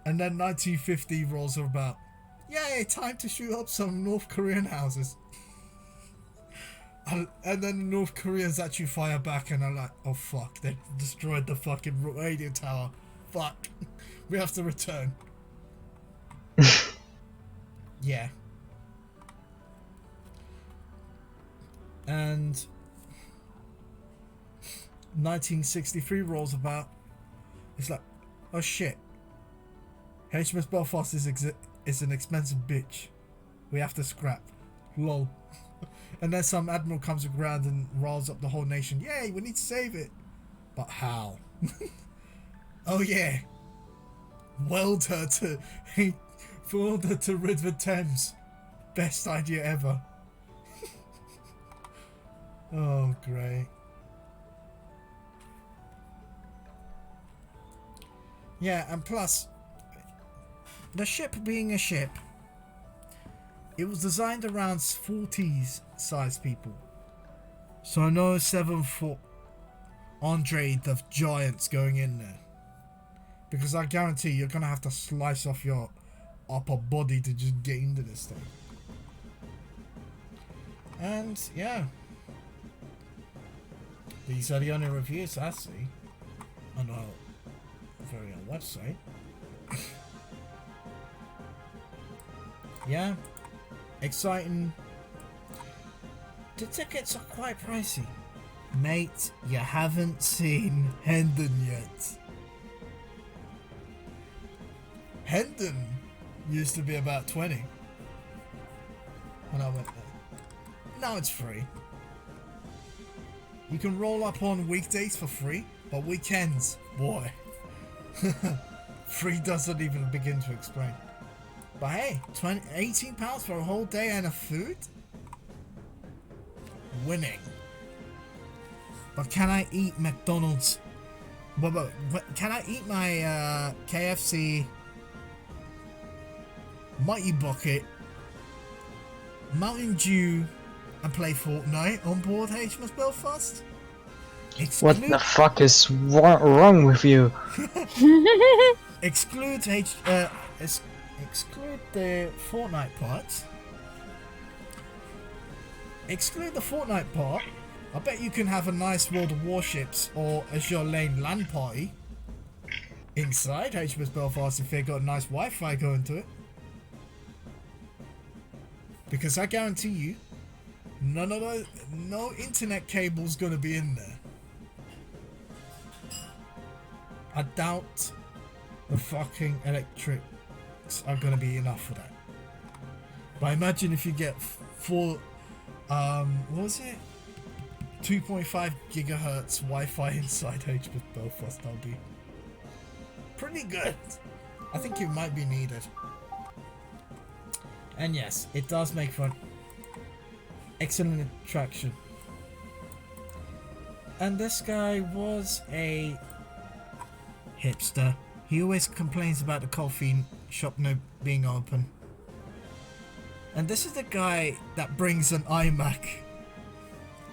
And then 1950 rolls about. Yay, time to shoot up some North Korean houses. And then the North Koreans actually fire back and are like, oh fuck, they destroyed the fucking radio tower. Fuck. We have to return. Yeah. And 1963 rolls about. It's like, oh shit. HMS Belfast is an expensive bitch. We have to scrap. Lol. And then some admiral comes around and riles up the whole nation. Yay, we need to save it. But how? Oh yeah. Weld her to... Weld her to River Thames. Best idea ever. Oh, great. Yeah, and plus, the ship being a ship, it was designed around 40s size people. So no 7-foot Andre the Giants going in there. Because I guarantee you're going to have to slice off your upper body to just get into this thing. And yeah. These are the only reviews I see on our very own website. Yeah. Exciting. The tickets are quite pricey. Mate, you haven't seen Hendon yet. Hendon used to be about 20 when I went there. Now it's free. You can roll up on weekdays for free, but weekends, boy. Free doesn't even begin to explain. But hey, £18 for a whole day and a food? Winning. But can I eat McDonald's? But can I eat my KFC, Mighty Bucket, Mountain Dew, and play Fortnite on board HMS Belfast? What the fuck is wrong with you? Exclude the Fortnite part. Exclude the Fortnite part. I bet you can have a nice World of Warships or Azur Lane LAN party inside HMS Belfast if they got nice Wi-Fi going to it. Because I guarantee you, no internet cable's gonna be in there. I doubt the fucking electrics are gonna be enough for that. But imagine if you get what was it? 2.5 gigahertz Wi-Fi inside HMS Belfast. That'll be pretty good. I think it might be needed. And yes, it does make for an excellent attraction. And this guy was a hipster. He always complains about the coffee shop no being open. And this is the guy that brings an iMac.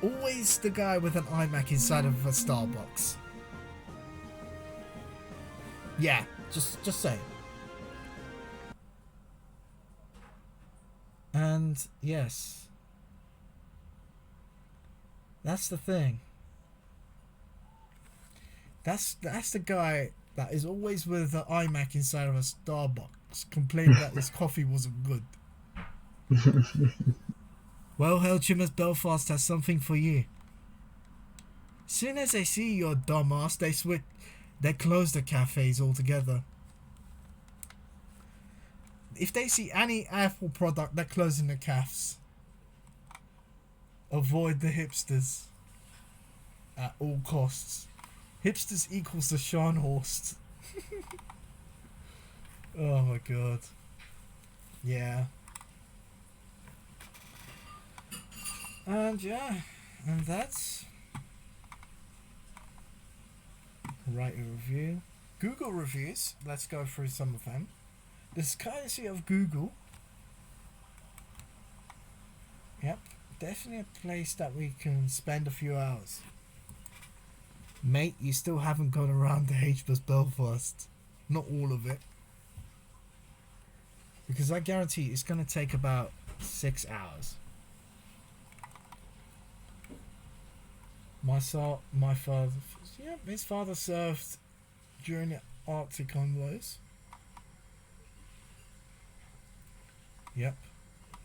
Always the guy with an iMac inside of a Starbucks. Yeah, just saying. And yes, that's the thing. That's the guy that is always with an iMac inside of a Starbucks, complaining that his coffee wasn't good. Well, HMS Belfast has something for you. Soon as they see your dumbass, they close the cafes altogether. If they see any Apple product, they're closing the cafes. Avoid the hipsters at all costs. Hipsters equals the Scharnhorst. Oh my god. Yeah. And yeah, and that's write a review. Google reviews. Let's go through some of them. This is courtesy of Google. Yep, definitely a place that we can spend a few hours. Mate, you still haven't gone around the HMS Belfast. Not all of it. Because I guarantee it's going to take about 6 hours. My father, yeah, his father served during the Arctic convoys. Yep.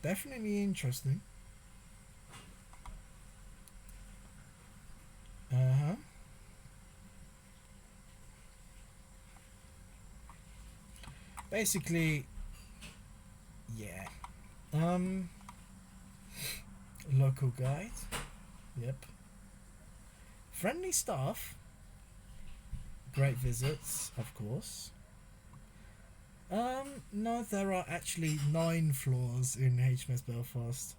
Definitely interesting. Uh-huh. Basically, yeah. Local guide. Yep. Friendly staff. Great visits, of course. No, there are actually 9 floors in HMS Belfast.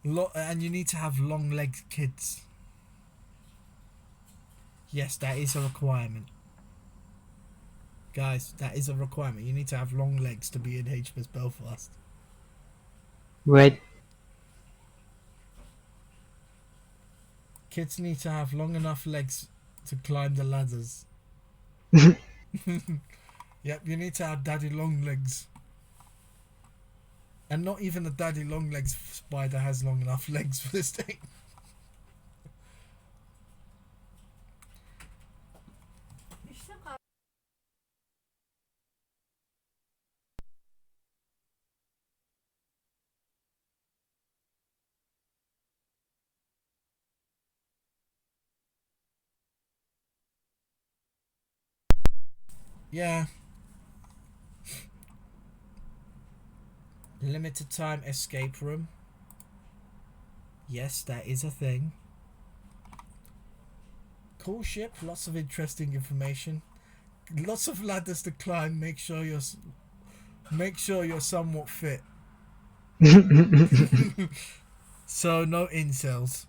And you need to have long-legged kids. Yes, that is a requirement. Guys, that is a requirement. You need to have long legs to be in HMS Belfast. Wait. Kids need to have long enough legs to climb the ladders. Yep, you need to have daddy long legs. And not even a daddy long legs spider has long enough legs for this thing. Yeah. Limited time escape room. Yes, that is a thing. Cool ship, lots of interesting information. Lots of ladders to climb. Make sure you're somewhat fit. So no incels.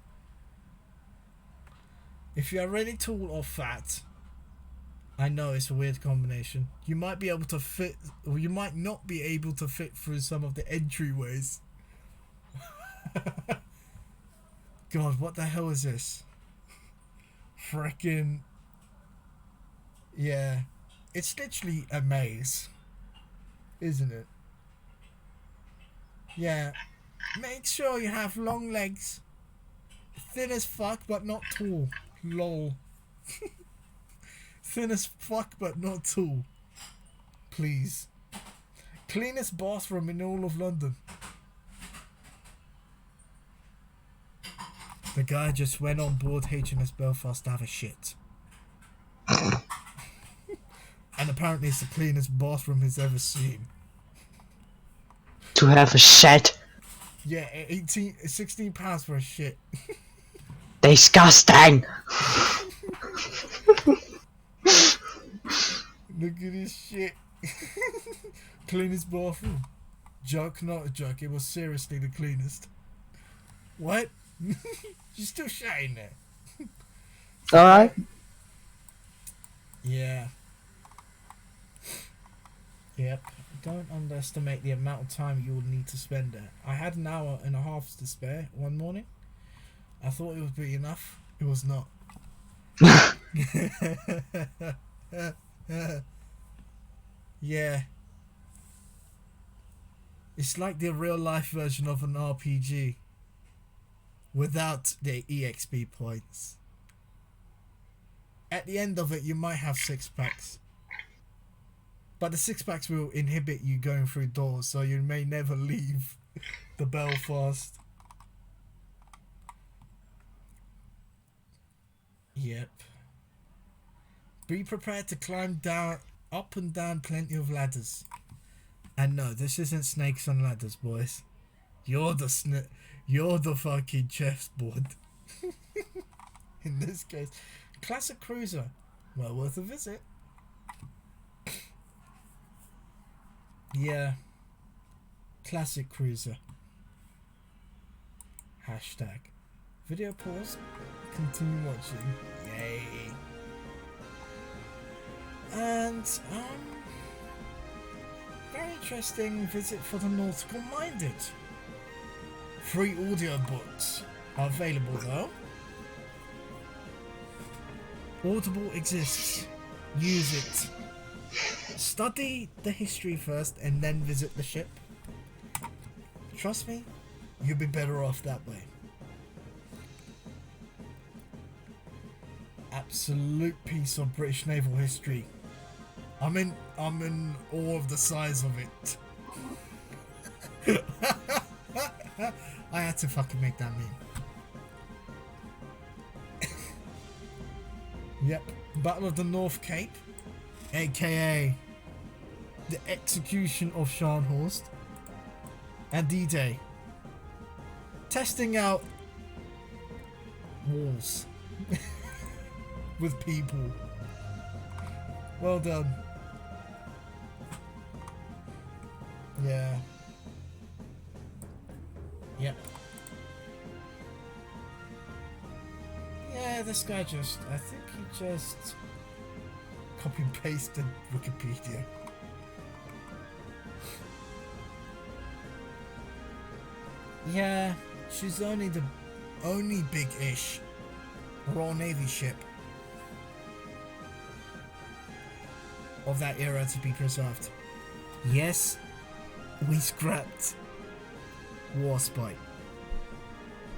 If you are really tall or fat, I know it's a weird combination. You might be able to fit, or you might not be able to fit through some of the entryways. God, what the hell is this? Frickin'. Yeah. It's literally a maze. Isn't it? Yeah. Make sure you have long legs. Thin as fuck, but not tall. Lol. Thin as fuck, but not tall. Please. Cleanest bathroom in all of London. The guy just went on board HMS Belfast to have a shit. And apparently it's the cleanest bathroom he's ever seen. To have a shit. Yeah, 16 pounds for a shit. Disgusting. Look at this shit. Cleanest bathroom. Joke, not a joke. It was seriously the cleanest. What? You're still shouting there. Alright. Yeah. Yep. Don't underestimate the amount of time you will need to spend there. I had an hour and a half to spare one morning. I thought it would be enough. It was not. Yeah. It's like the real life version of an RPG. Without the EXP points. At the end of it, you might have 6-packs. But the 6-packs will inhibit you going through doors, so you may never leave the Belfast. Yep. Be prepared to climb down, up and down plenty of ladders. And no, this isn't snakes on ladders, boys. You're the fucking chessboard. In this case. Classic cruiser. Well worth a visit. Yeah. Classic cruiser. Hashtag. Video pause. Continue watching. Yay. And, very interesting visit for the nautical minded. Free audiobooks are available though. Audible exists. Use it. Study the history first and then visit the ship. Trust me, you'll be better off that way. Absolute piece of British naval history. I'm in awe of the size of it. I had to fucking make that meme. Yep. Battle of the North Cape, aka the execution of Scharnhorst, and D-Day. Testing out walls with people. Well done. Yeah. Yep. Yeah, this guy just, I think he just copy and pasted Wikipedia. Yeah, she's only the only big-ish Royal Navy ship of that era to be preserved. Yes, we scrapped Warspite.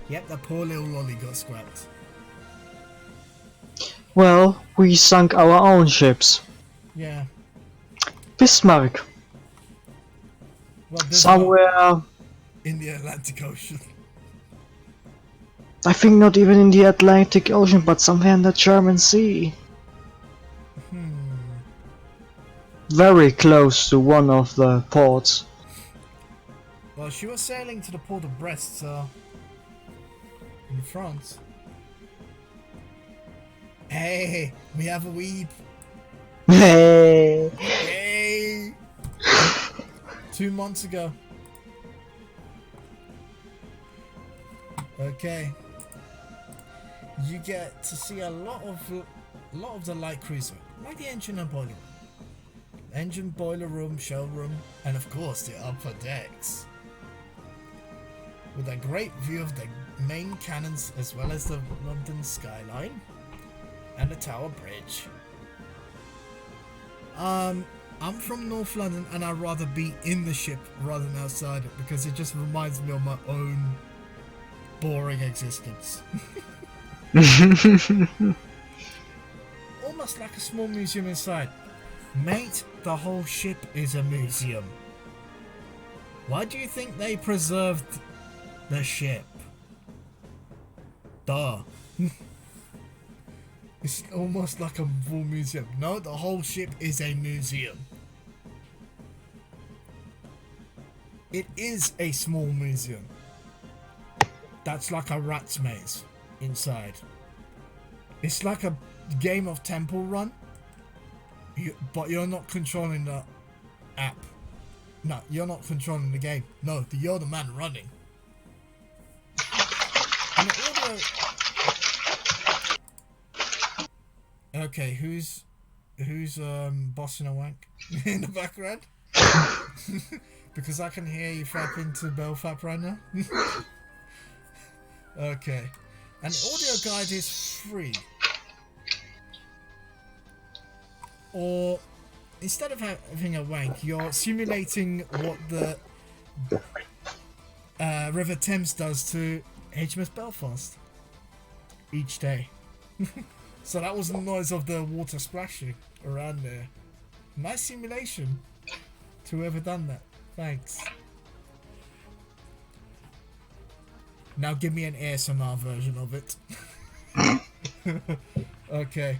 Yep, that poor little lolly got scrapped. Well, we sunk our own ships. Yeah. Bismarck. Well, Somewhere... in the Atlantic Ocean. I think not even in the Atlantic Ocean, but somewhere in the German Sea. Very close to one of the ports. Well, she was sailing to the port of Brest, so... in France. Hey, we have a weeb. Hey! Hey! 2 months ago. Okay. You get to see a lot of the light cruiser, like the engine and boiler room. Engine, boiler room, shell room, and of course the upper decks. With a great view of the main cannons as well as the London skyline and the Tower Bridge. I'm from North London and I'd rather be in the ship rather than outside it because it just reminds me of my own boring existence. Almost like a small museum inside. Mate, the whole ship is a museum. Why do you think they preserved the ship? Duh. It's almost like a full museum. No, the whole ship is a museum. It is a small museum. That's like a rat's maze inside. It's like a game of Temple Run, but you're not controlling the app. No, you're not controlling the game. No, you're the man running. And the audio... Okay, who's bossing a wank in the background? Because I can hear you flapping to Belfap right now. Okay. And the audio guide is free. Or instead of having a wank, you're simulating what the River Thames does to HMS Belfast each day. So that was the noise of the water splashing around there. Nice simulation to whoever done that. Thanks. Now give me an ASMR version of it. Okay.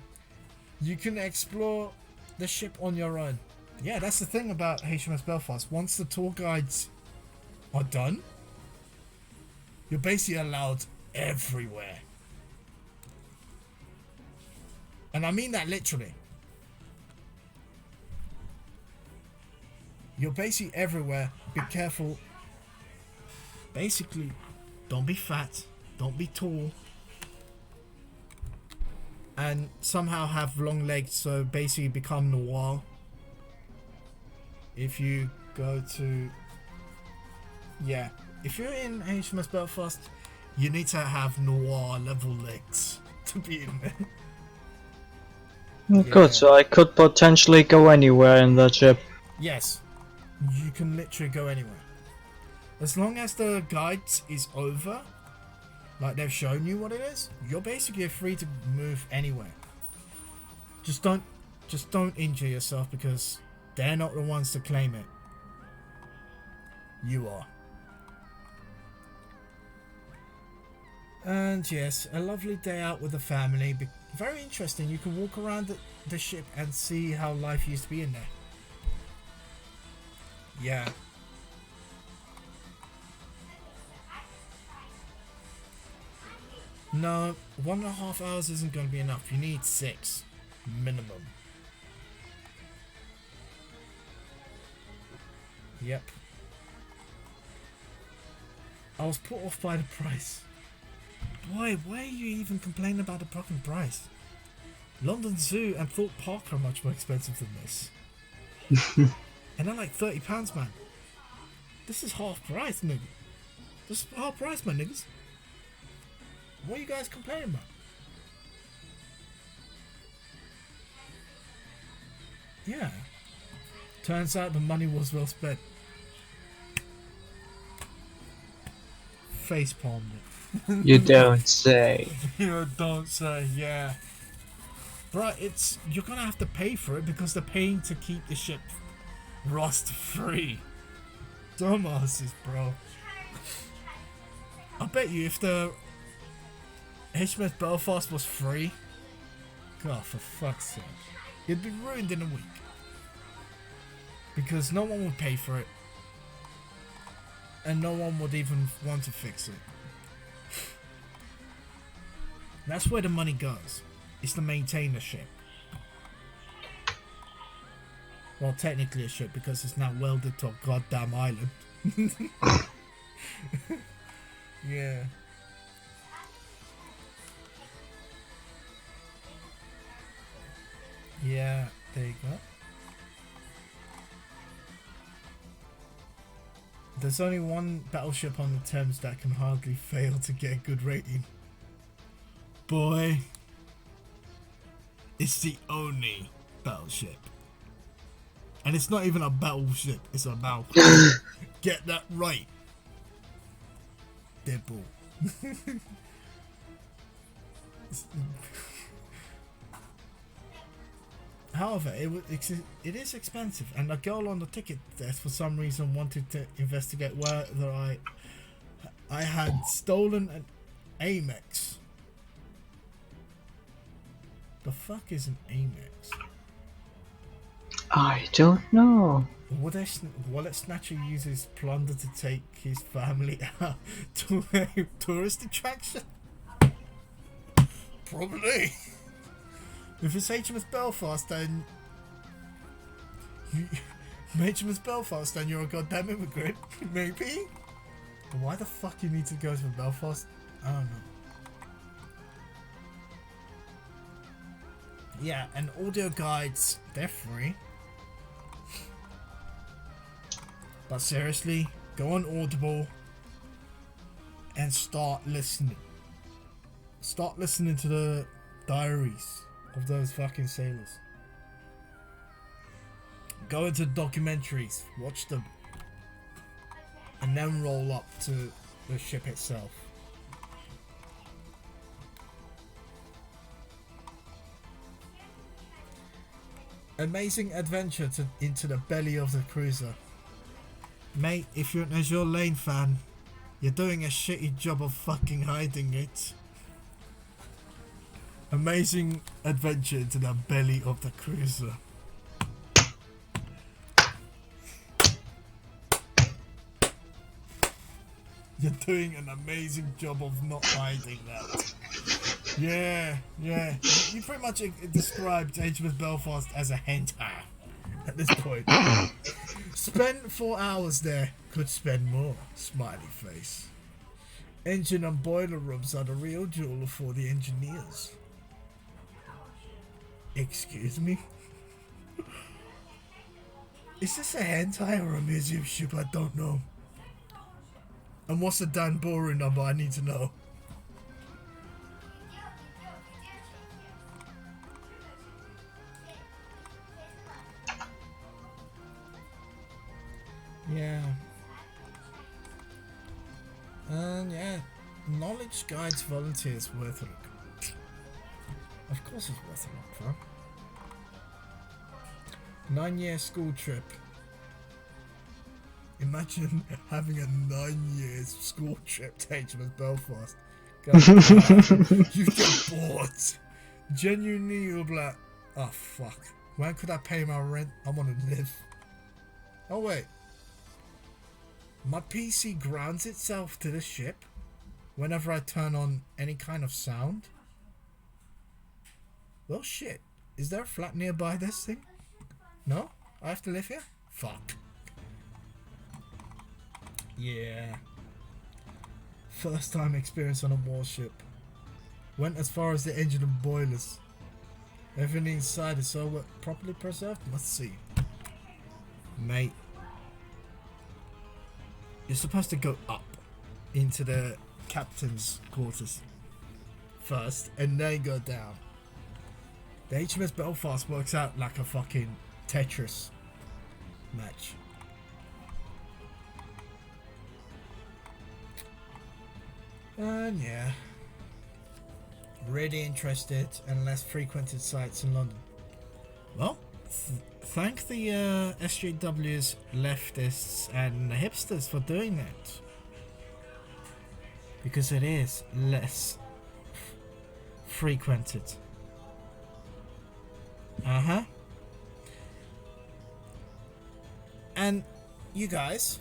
You can explore the ship on your own. Yeah, that's the thing about HMS Belfast. Once the tour guides are done, you're basically allowed everywhere. And I mean that literally. You're basically everywhere. Be careful. Basically, don't be fat. Don't be tall. And somehow have long legs, so basically become noir. If you go to... Yeah. If you're in HMS Belfast, you need to have noir level legs to be in there. Good, so I could potentially go anywhere in that ship. Yes, you can literally go anywhere. As long as the guides is over, like they've shown you what it is, you're basically free to move anywhere. Just don't Just don't injure yourself because they're not the ones to claim it. You are. And yes, a lovely day out with the family. Very interesting. You can walk around the ship and see how life used to be in there. Yeah. No, 1.5 hours isn't going to be enough. You need 6 minimum. Yep. I was put off by the price. Boy, why are you even complaining about the fucking price? London Zoo and Thorpe Park are much more expensive than this. And they're like £30, man. This is half price, nigga. This is half price, my niggas. What are you guys complaining about? Yeah. Turns out the money was well spent. Face palmed it. You don't say. You don't say, yeah. Bruh, you're gonna have to pay for it because they're paying to keep the ship rust free. Dumbasses, bro. I bet you if the HMS Belfast was free, God, for fuck's sake, it'd be ruined in a week. Because no one would pay for it. And no one would even want to fix it. That's where the money goes. It's to maintain the ship. Well, technically a ship because it's now welded to a goddamn island. Yeah. Yeah, there you go. There's only one battleship on the Thames that can hardly fail to get a good rating. Boy, it's the only battleship. And it's not even a battleship, it's a battleship. Get that right. Deadpool. However, it is expensive, and a girl on the ticket desk for some reason wanted to investigate whether I had stolen an Amex. The fuck is an Amex? I don't know. Wallet snatcher uses plunder to take his family out to a tourist attraction? Probably. If it's HMS Belfast, then HMS Belfast, then you're a goddamn immigrant. Maybe. But why the fuck you need to go to Belfast? I don't know. Yeah, and audio guides, they're free. But seriously, go on Audible and start listening. Start listening to the diaries of those fucking sailors. Go into documentaries, watch them, and then roll up to the ship itself. Amazing adventure into the belly of the cruiser. Mate, if you're an Azur Lane fan, you're doing a shitty job of fucking hiding it. Amazing adventure into the belly of the cruiser. You're doing an amazing job of not hiding that. Yeah. You pretty much described HMS Belfast as a hentai at this point. Spent 4 hours there, could spend more. Smiley face. Engine and boiler rooms are the real jewel for the engineers. Excuse me? Is this a hentai or a museum ship? I don't know. And what's the Dan Boru number? I need to know. Yeah. And yeah, knowledge guides volunteers worth a look. Of course it's worth a look, huh? 9-year school trip. Imagine having a 9-year school trip to HMS Belfast. You get bored. Genuinely, you'll be like, oh fuck. When could I pay my rent? I want to live. Oh wait. My PC grounds itself to the ship whenever I turn on any kind of sound. Well shit. Is there a flat nearby this thing? No? I have to live here? Fuck. Yeah. First time experience on a warship. Went as far as the engine and boilers. Everything inside is so properly preserved? Let's see. Mate. You're supposed to go up into the captain's quarters first and then go down. The HMS Belfast works out like a fucking Tetris match. And yeah. Really interested and less frequented sites in London. Well, thank the SJWs, leftists and hipsters for doing that. Because it is less frequented. Uh-huh. And you guys,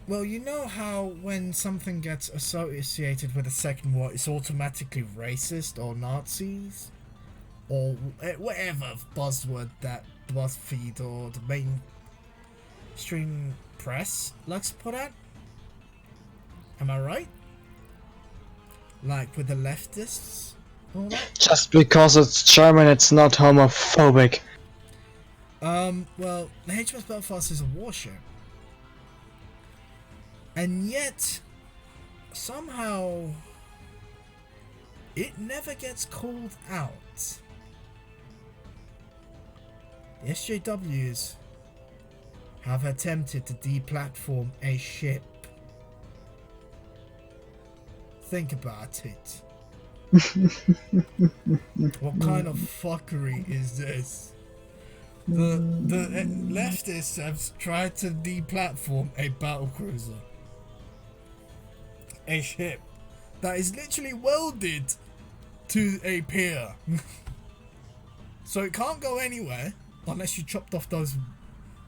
well, you know how when something gets associated with a second war, it's automatically racist or Nazis? Or whatever buzzword that BuzzFeed or the mainstream press likes to put out? Am I right? Like with the leftists? All that? Just because it's German, it's not homophobic. Well, the HMS Belfast is a warship. And yet, somehow, it never gets called out. The SJWs have attempted to deplatform a ship. Think about it. What kind of fuckery is this? The leftists have tried to deplatform a battlecruiser. A ship that is literally welded to a pier. So it can't go anywhere unless you chopped off those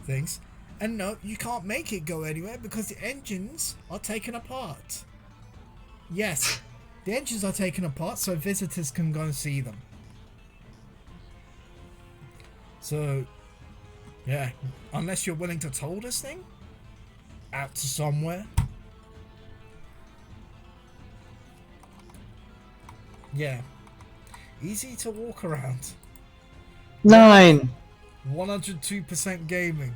things. And no, you can't make it go anywhere because the engines are taken apart. Yes, the engines are taken apart so visitors can go and see them. So, yeah, unless you're willing to tow this thing out to somewhere. Yeah, easy to walk around. 9. 102% gaming.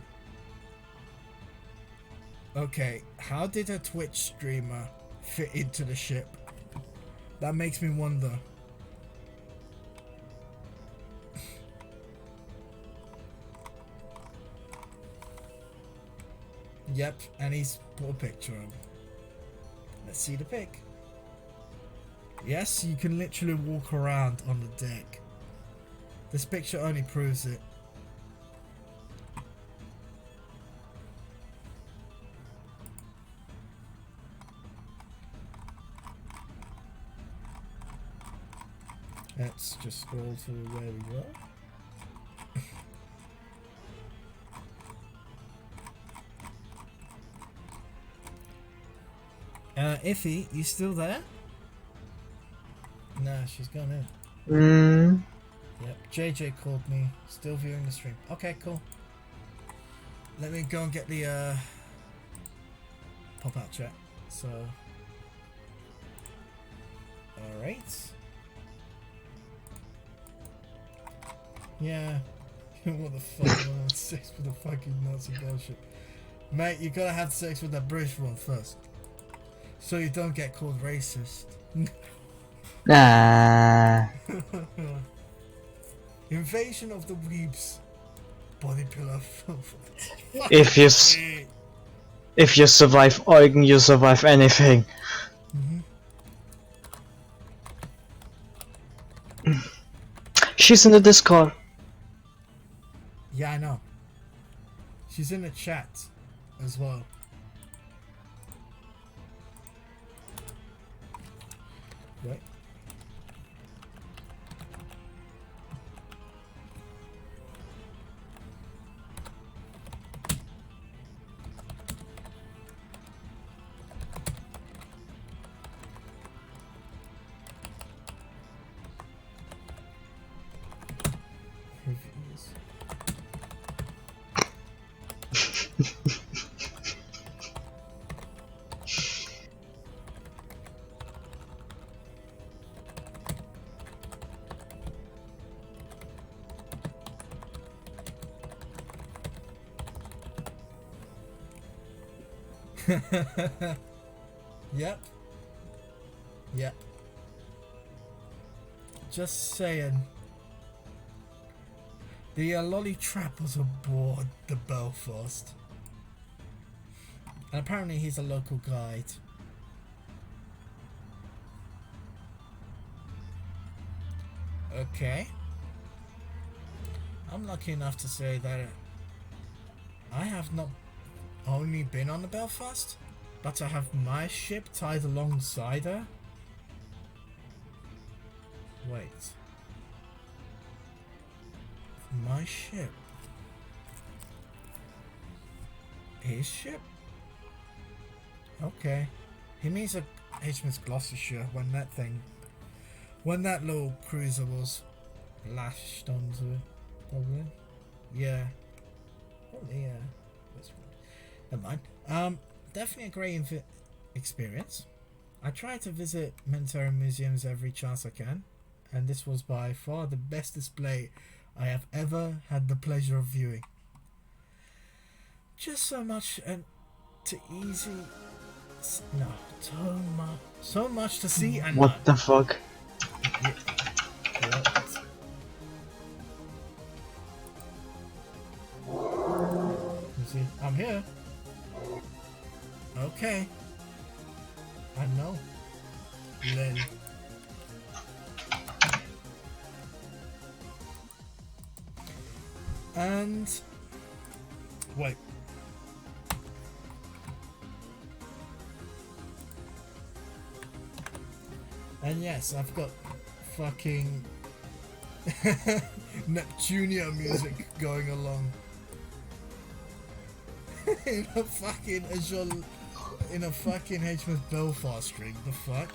Okay, how did a Twitch streamer fit into the ship? That makes me wonder. Yep, and he's put a picture on. Let's see the pic. Yes, you can literally walk around on the deck. This picture only proves it. Let's just scroll to where we were. Iffy, you still there? Nah, she's gone in. Yep, JJ called me. Still viewing the stream. Okay, cool. Let me go and get the pop-out chat. So, alright. Yeah. What the fuck? I want to have sex with a fucking Nazi bullshit. Mate, you gotta have sex with that British one first. So you don't get called racist. Invasion of the Weebs. Body pillow. If you survive Eugen, you survive anything. She's in the Discord. She's in the chat as well. Right. Reviews. Yep. Yep. Just saying. The lolly trap was aboard the Belfast. And apparently he's a local guide. Okay. I'm lucky enough to say that I have not only been on the Belfast, but I have my ship tied alongside her. Wait. My ship? His ship? Okay. He means a HMS Gloucestershire when that little cruiser was lashed onto it, probably. Yeah. Probably, yeah. Never mind. Definitely a great experience. I try to visit military museums every chance I can, and this was by far the best display I have ever had the pleasure of viewing. Just so much and so much to see and What the fuck? Yeah. You see, I'm here. Okay. I know. Lynn. And wait. And yes, I've got fucking Neptunia music going along. in a fucking HMS Belfast string. The fuck?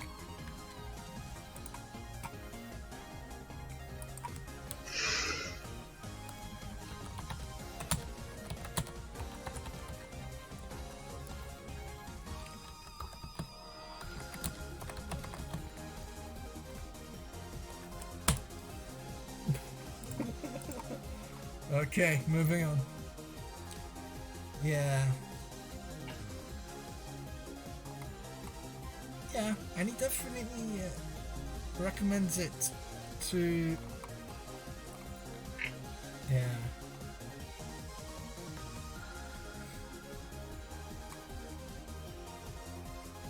Okay, moving on. Yeah. Yeah, and he definitely recommends it to... Yeah.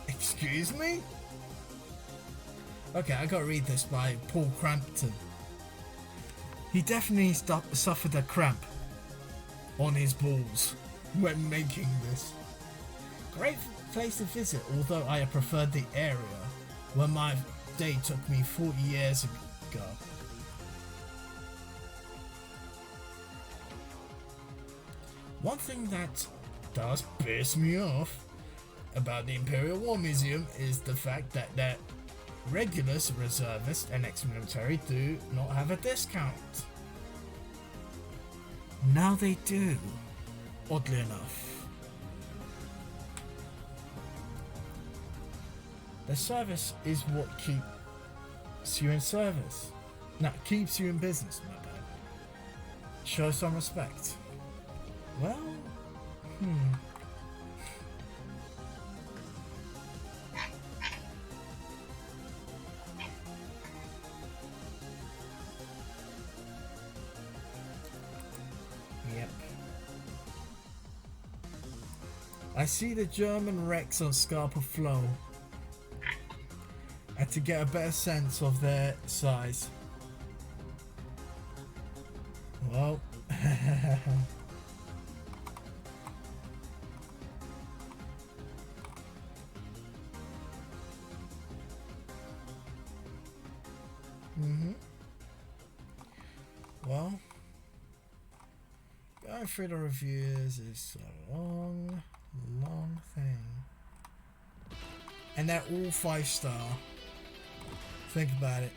Excuse me? Okay, I gotta read this by Paul Crampton. He definitely suffered a cramp on his balls when making this. Great place to visit, although I preferred the area where my day took me 40 years ago. One thing that does piss me off about the Imperial War Museum is the fact that their regulars, reservists, and ex-military do not have a discount. Now they do, oddly enough. The service is what keeps you in service. No, keeps you in business, my bad. Show some respect. Well, Yep. I see the German wrecks on Scarpa Flow. And to get a better sense of their size. Well, Mm-hmm. Well, going through the reviews is a long, long thing. And they're all 5-star. Think about it.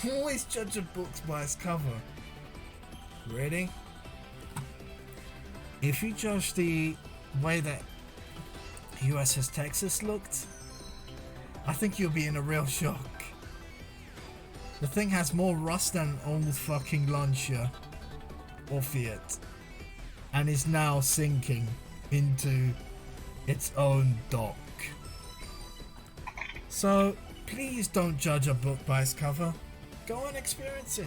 Always judge a book by its cover. Really? If you judge the way that USS Texas looked, I think you'll be in a real shock. The thing has more rust than old fucking Lancia or Fiat, and is now sinking into its own dock. So please don't judge a book by its cover. Go and experience it.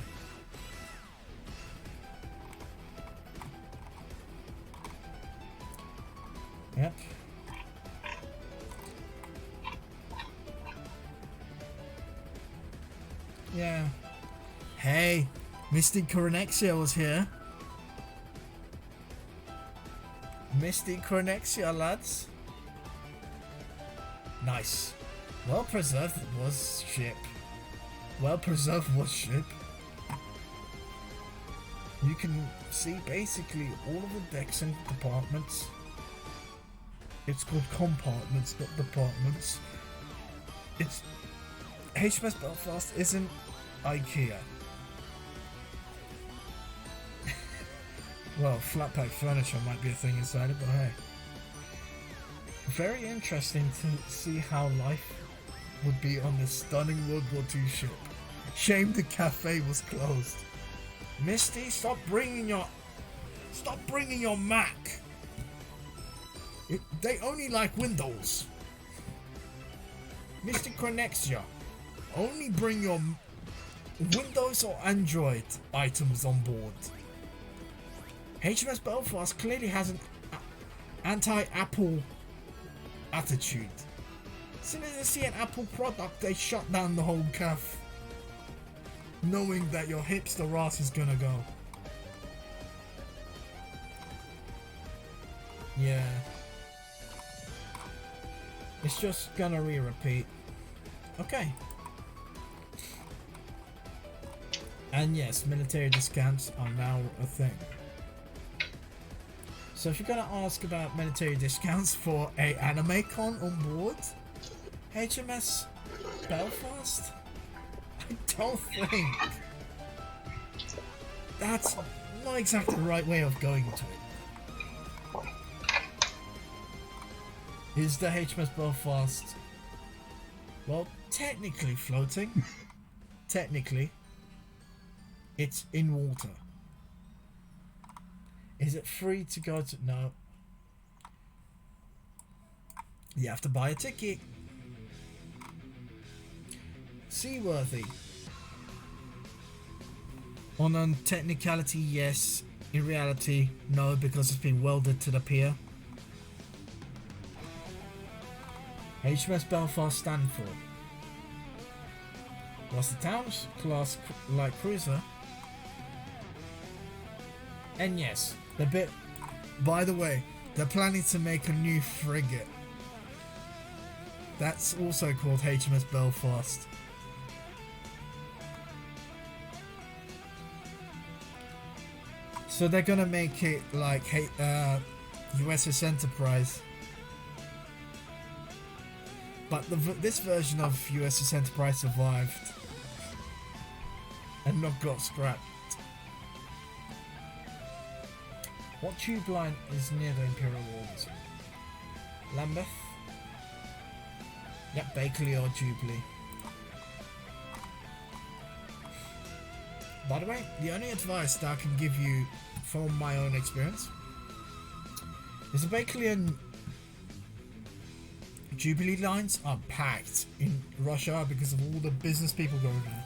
Yep. Yeah. Hey, Mystic Coronexia was here. Mystic Coronexia, lads. Nice. Well preserved was ship. Well preserved was ship. You can see basically all of the decks and compartments. It's called compartments, not departments. It's HMS Belfast isn't IKEA. Well, flat pack furniture might be a thing inside it, but hey. Very interesting to see how life would be on this stunning World War II ship. Shame the cafe was closed. Misty, stop bringing your Mac. They only like Windows. Mr. Connexia, only bring your Windows or Android items on board. HMS Belfast clearly has an anti-Apple attitude. As soon as they see an Apple product, they shut down the whole cafe, knowing that your hipster ass is gonna go. Yeah. It's just gonna repeat. Okay. And yes, military discounts are now a thing. So if you're gonna ask about military discounts for a anime con on board HMS Belfast, I don't think that's not exactly the right way of going to it. Is the HMS Belfast, well, technically floating? Technically, it's in water. Is it free to go to? No. You have to buy a ticket. Seaworthy. On technicality, yes. In reality, no, because it's been welded to the pier. HMS Belfast stand for. Was the Towns class light cruiser. And yes, the bit. By the way, they're planning to make a new frigate. That's also called HMS Belfast. So they're gonna make it like USS Enterprise. But this version of USS Enterprise survived and not got scrapped. What tube line is near the Imperial War Museum? Lambeth? Yep, Bakerley or Jubilee. By the way, the only advice that I can give you from my own experience is the Bakerley and Jubilee lines are packed in rush hour because of all the business people going there.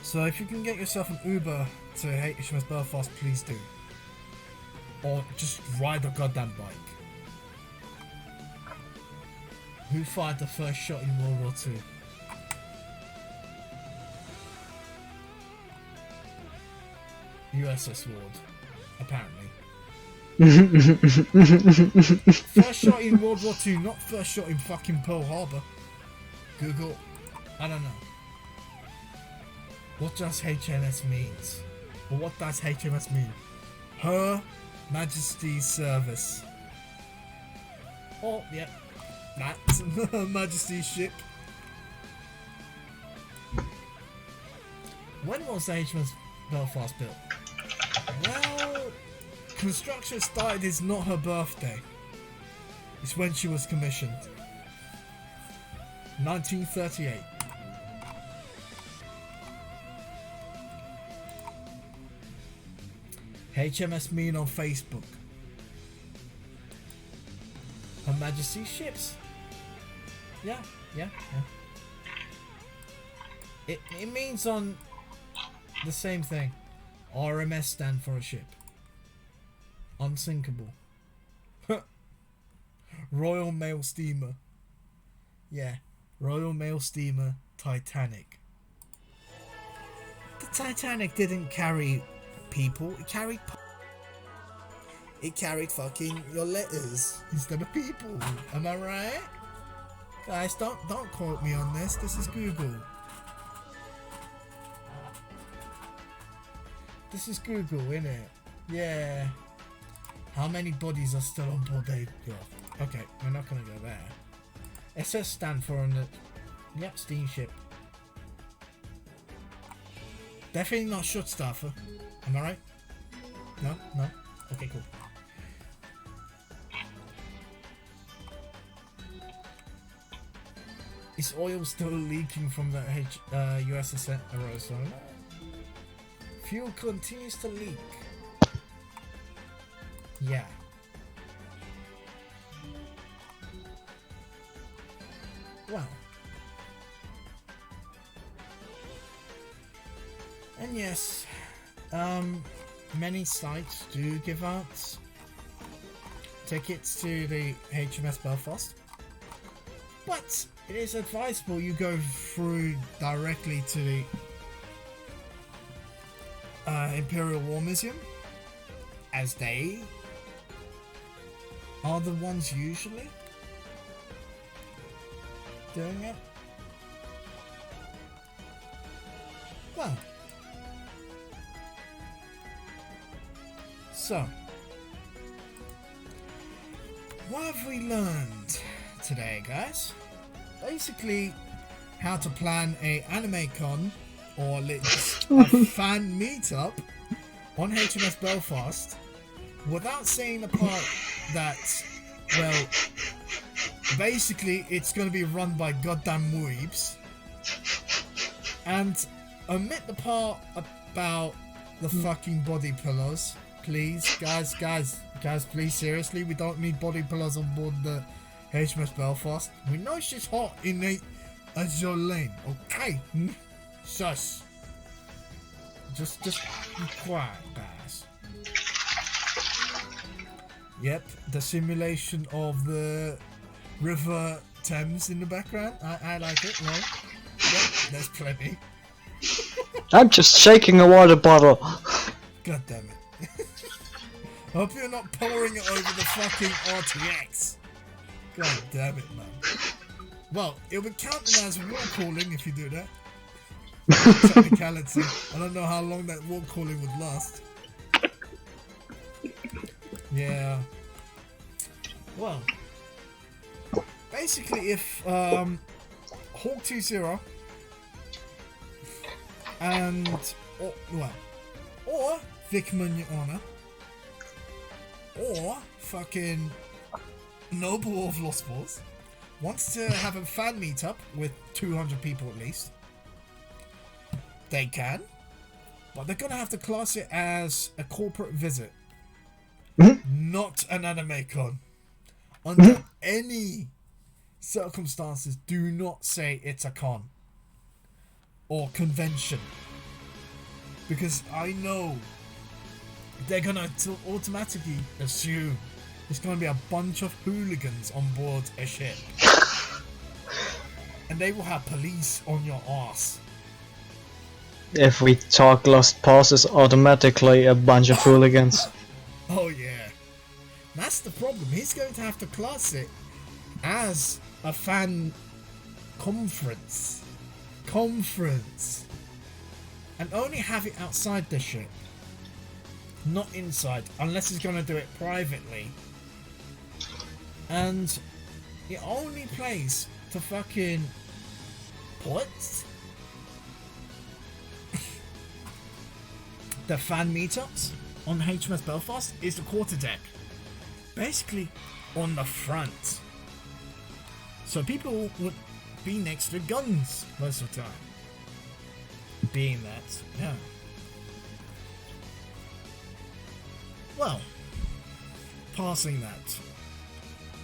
So if you can get yourself an Uber to HMS Belfast, please do. Or just ride the goddamn bike. Who fired the first shot in World War II? USS Ward, apparently. First shot in World War II, not first shot in fucking Pearl Harbor. Google. I don't know. What does HMS means? Or what does HMS mean? Her Majesty's Service. Oh, yeah. That's Her Majesty's ship. When was the HMS Belfast built? Well, construction started is not her birthday. It's when she was commissioned. 1938. HMS Mean on Facebook. Her Majesty's ships. Yeah. It means on the same thing. RMS stand for a ship. Unsinkable. Royal Mail Steamer. Yeah. Royal Mail Steamer Titanic. The Titanic didn't carry people. It carried fucking your letters instead of people. Am I right? Guys, don't quote me on this. This is Google. This is Google, innit? Yeah. How many bodies are still on board the... Okay, we're not gonna go there. SS stand for on the... Yep, steamship. Definitely not short staffer. Am I right? No? Okay, cool. Is oil still leaking from the USS Arizona? Fuel continues to leak. Yeah. Well. And yes, many sites do give out tickets to the HMS Belfast, but it is advisable you go through directly to the Imperial War Museum, as they are the ones usually doing it. Well, so what have we learned today, guys? Basically, how to plan a anime con or a fan meetup on HMS Belfast without saying the part that, well, basically it's going to be run by goddamn weebs, and omit the part about the fucking body pillows, please. Guys, please, seriously, we don't need body pillows on board the HMS Belfast. We know she's hot in the Azur Lane, okay? Shush. Just be quiet, guys. Yep, the simulation of the River Thames in the background. I like it, right? Yep, there's plenty. I'm just shaking a water bottle. God damn it. Hope you're not pouring it over the fucking RTX. God damn it, man. Well, it'll be counted as wall calling if you do that. Technicality. I don't know how long that wall calling would last. Yeah. Well, basically, if Hawk 2-0 and or Vickman Your Honor, or fucking Noble of Lost Balls wants to have a fan meetup with 200 people at least, they can, but they're gonna have to class it as a corporate visit, not an anime con. Under any circumstances, do not say it's a con or convention, because I know they're gonna automatically assume it's gonna be a bunch of hooligans on board a ship, and they will have police on your ass. if we talk lost pauses, automatically a bunch of hooligans. Oh yeah. That's the problem. He's going to have to class it as a fan conference. And only have it outside the ship. Not inside, unless he's going to do it privately. And the only place to fucking put the fan meetups on HMS Belfast is the quarterdeck. Basically on the front. So people would be next to guns most of the time. Being that, yeah. Well, passing that,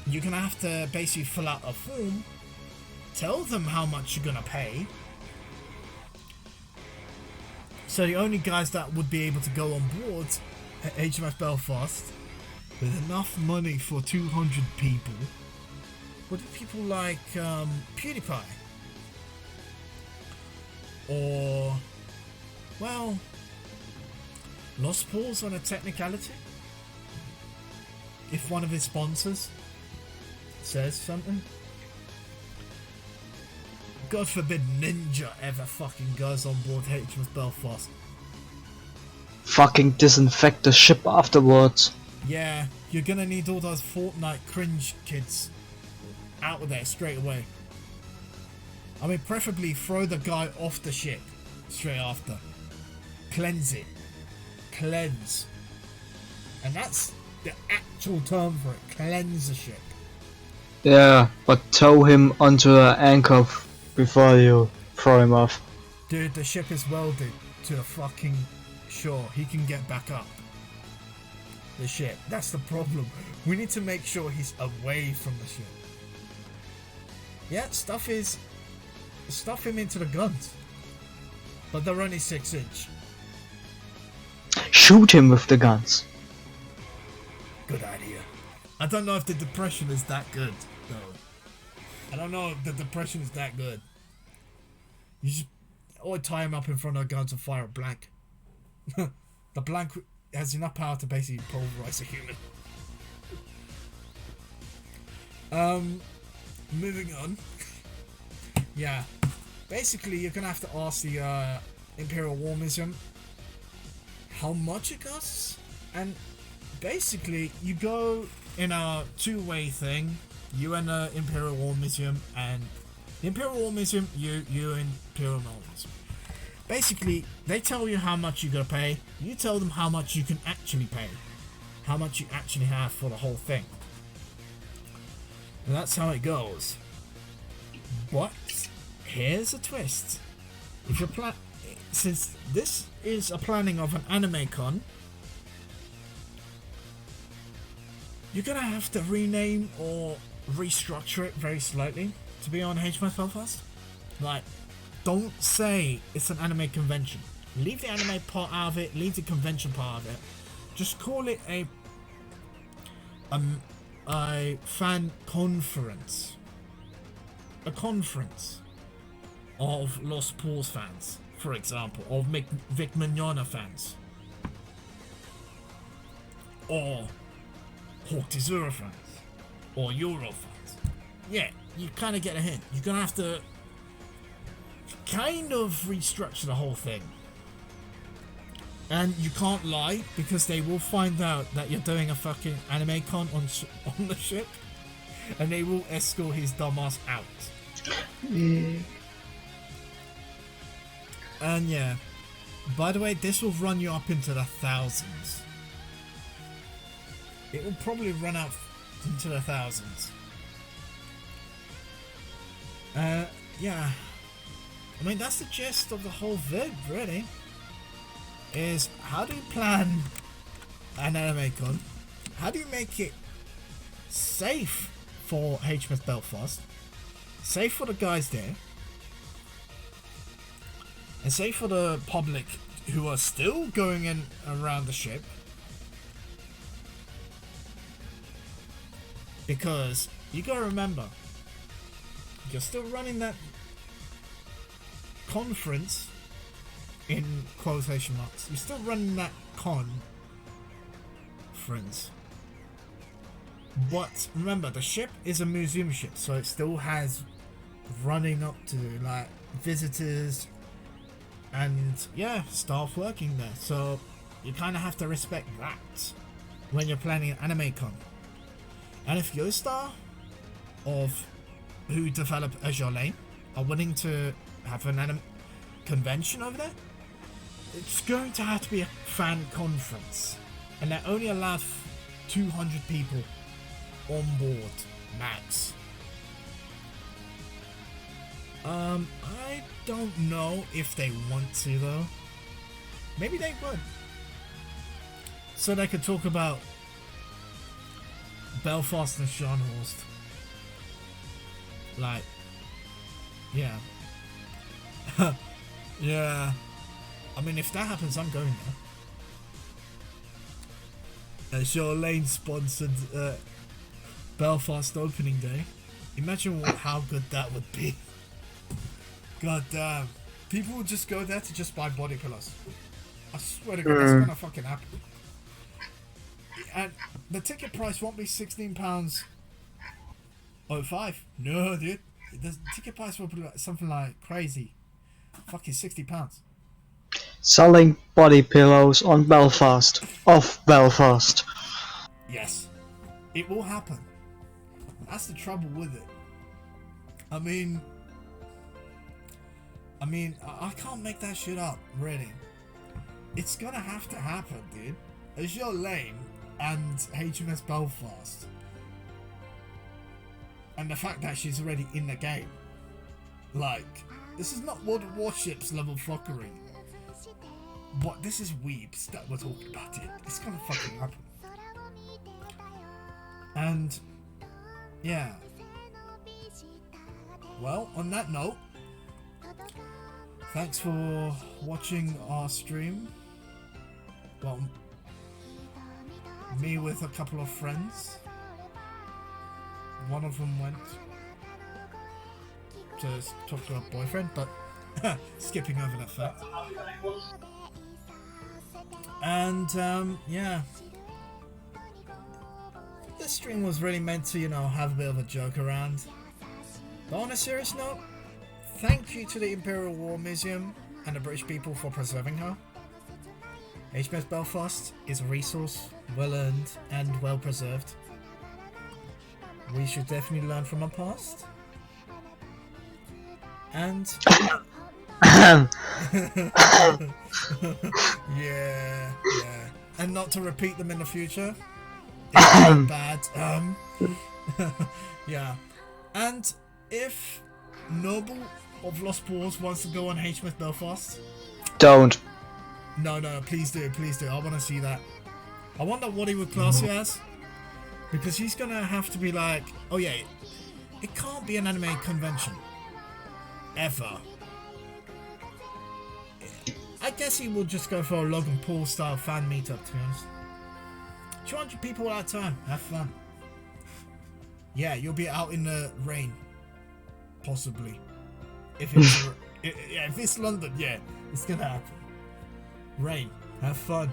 you're gonna have to basically fill out a form, tell them how much you're gonna pay. So the only guys that would be able to go on board at HMS Belfast with enough money for 200 people would be people like PewDiePie. Or, well, Lost Pauls on a technicality. If one of his sponsors says something. God forbid Ninja ever fucking goes on board HMS Belfast. Fucking disinfect the ship afterwards. Yeah, you're gonna need all those Fortnite cringe kids out of there straight away. I mean, preferably throw the guy off the ship straight after. Cleanse it. Cleanse. And that's the actual term for it. Cleanse the ship. Yeah, but tow him onto an anchor before you throw him off. Dude, the ship is welded to the fucking shore. He can get back up. The ship. That's the problem. We need to make sure he's away from the ship. Yeah, stuff him into the guns. But they're only 6-inch. Shoot him with the guns. Good idea. I don't know if the depression is that good, though. I don't know if the depression is that good. You just tie him up in front of a gun to fire a blank. The blank has enough power to basically pulverize a human. Moving on. Yeah. Basically, you're gonna have to ask the Imperial War Museum how much it costs, and basically you go in a two-way thing. You and the Imperial War Museum, and the Imperial War Museum, you and Imperial War Museum. Basically, they tell you how much you're gonna pay. You tell them how much you can actually pay, how much you actually have for the whole thing, and that's how it goes. But here's a twist. If you're since this is a planning of an anime con, you're gonna have to rename or restructure it very slightly to be on HMS Belfast. Like, don't say it's an anime convention. Leave the anime part out of it. Leave the convention part of it. Just call it a fan conference. A conference of Lost Pauls fans, for example, of Vic Mignogna fans, or Hortizura fans, or Euro fans. Yeah, you kind of get a hint. You're gonna have to kind of restructure the whole thing. And you can't lie, because they will find out that you're doing a fucking anime con on the ship, and they will escort his dumbass out. And yeah, by the way, this will run you up into the thousands. It will probably run out into the thousands. Yeah. I mean, that's the gist of the whole vid, really. Is how do you plan an anime con? How do you make it safe for HMS Belfast? Safe for the guys there, and safe for the public who are still going in around the ship, because you gotta remember, you're still running that conference in quotation marks. You're still running that con, friends. But remember, the ship is a museum ship, so it still has running up to like visitors and yeah, staff working there. So you kind of have to respect that when you're planning an anime con. And if Yostar, of who developed Azur Lane, are willing to have an anime convention over there, it's going to have to be a fan conference, and they're only allowed 200 people on board max. I don't know if they want to though. Maybe they would, so they could talk about Belfast and Scharnhorst. Like, yeah. Yeah. I mean, if that happens, I'm going there. Azur Lane sponsored Belfast opening day. Imagine how good that would be. God damn. People would just go there to just buy body pillows. I swear to God, that's gonna fucking happen. And the ticket price won't be £16.05. No, dude. The ticket price will be something like crazy. Fucking £60. Selling body pillows on Belfast. Off Belfast. Yes. It will happen. That's the trouble with it. I mean, I can't make that shit up, really. It's gonna have to happen, dude. Azur Lane and HMS Belfast. And the fact that she's already in the game. Like, this is not World of Warships level fuckery. But this is weebs that we're talking about it. It's gonna fucking happen. And, yeah. Well, on that note, thanks for watching our stream. Well, me with a couple of friends. One of them went to talk to her boyfriend, but skipping over that fact. And yeah, this stream was really meant to, you know, have a bit of a joke around. But on a serious note, thank you to the Imperial War Museum and the British people for preserving her. HMS Belfast is a resource, well earned and well preserved. We should definitely learn from our past. And yeah. And not to repeat them in the future. It's bad. Yeah. And if Noble of Lost Wars wants to go on HMS Belfast, Don't. No, please do. I want to see that. I wonder what he would class you as, because he's gonna have to be like, oh yeah, it can't be an anime convention ever. I guess he will just go for a Logan Paul style fan meetup, to be honest. 200 people at a time, have fun. Yeah, you'll be out in the rain, possibly. If it's if it's London, yeah, it's gonna happen. Rain, have fun.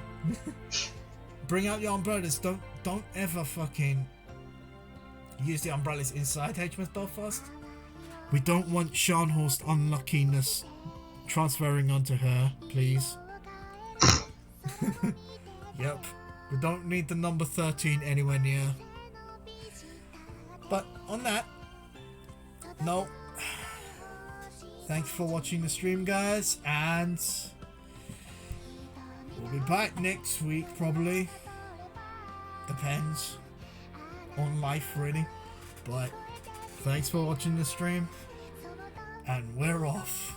Bring out your umbrellas. Don't ever fucking use the umbrellas inside HMS Belfast. We don't want Scharnhorst unluckiness transferring onto her, please. Yep. We don't need the number 13 anywhere near. But on that note, thanks for watching the stream, guys, and we'll be back next week, probably. Depends on life, really. But thanks for watching the stream, and we're off.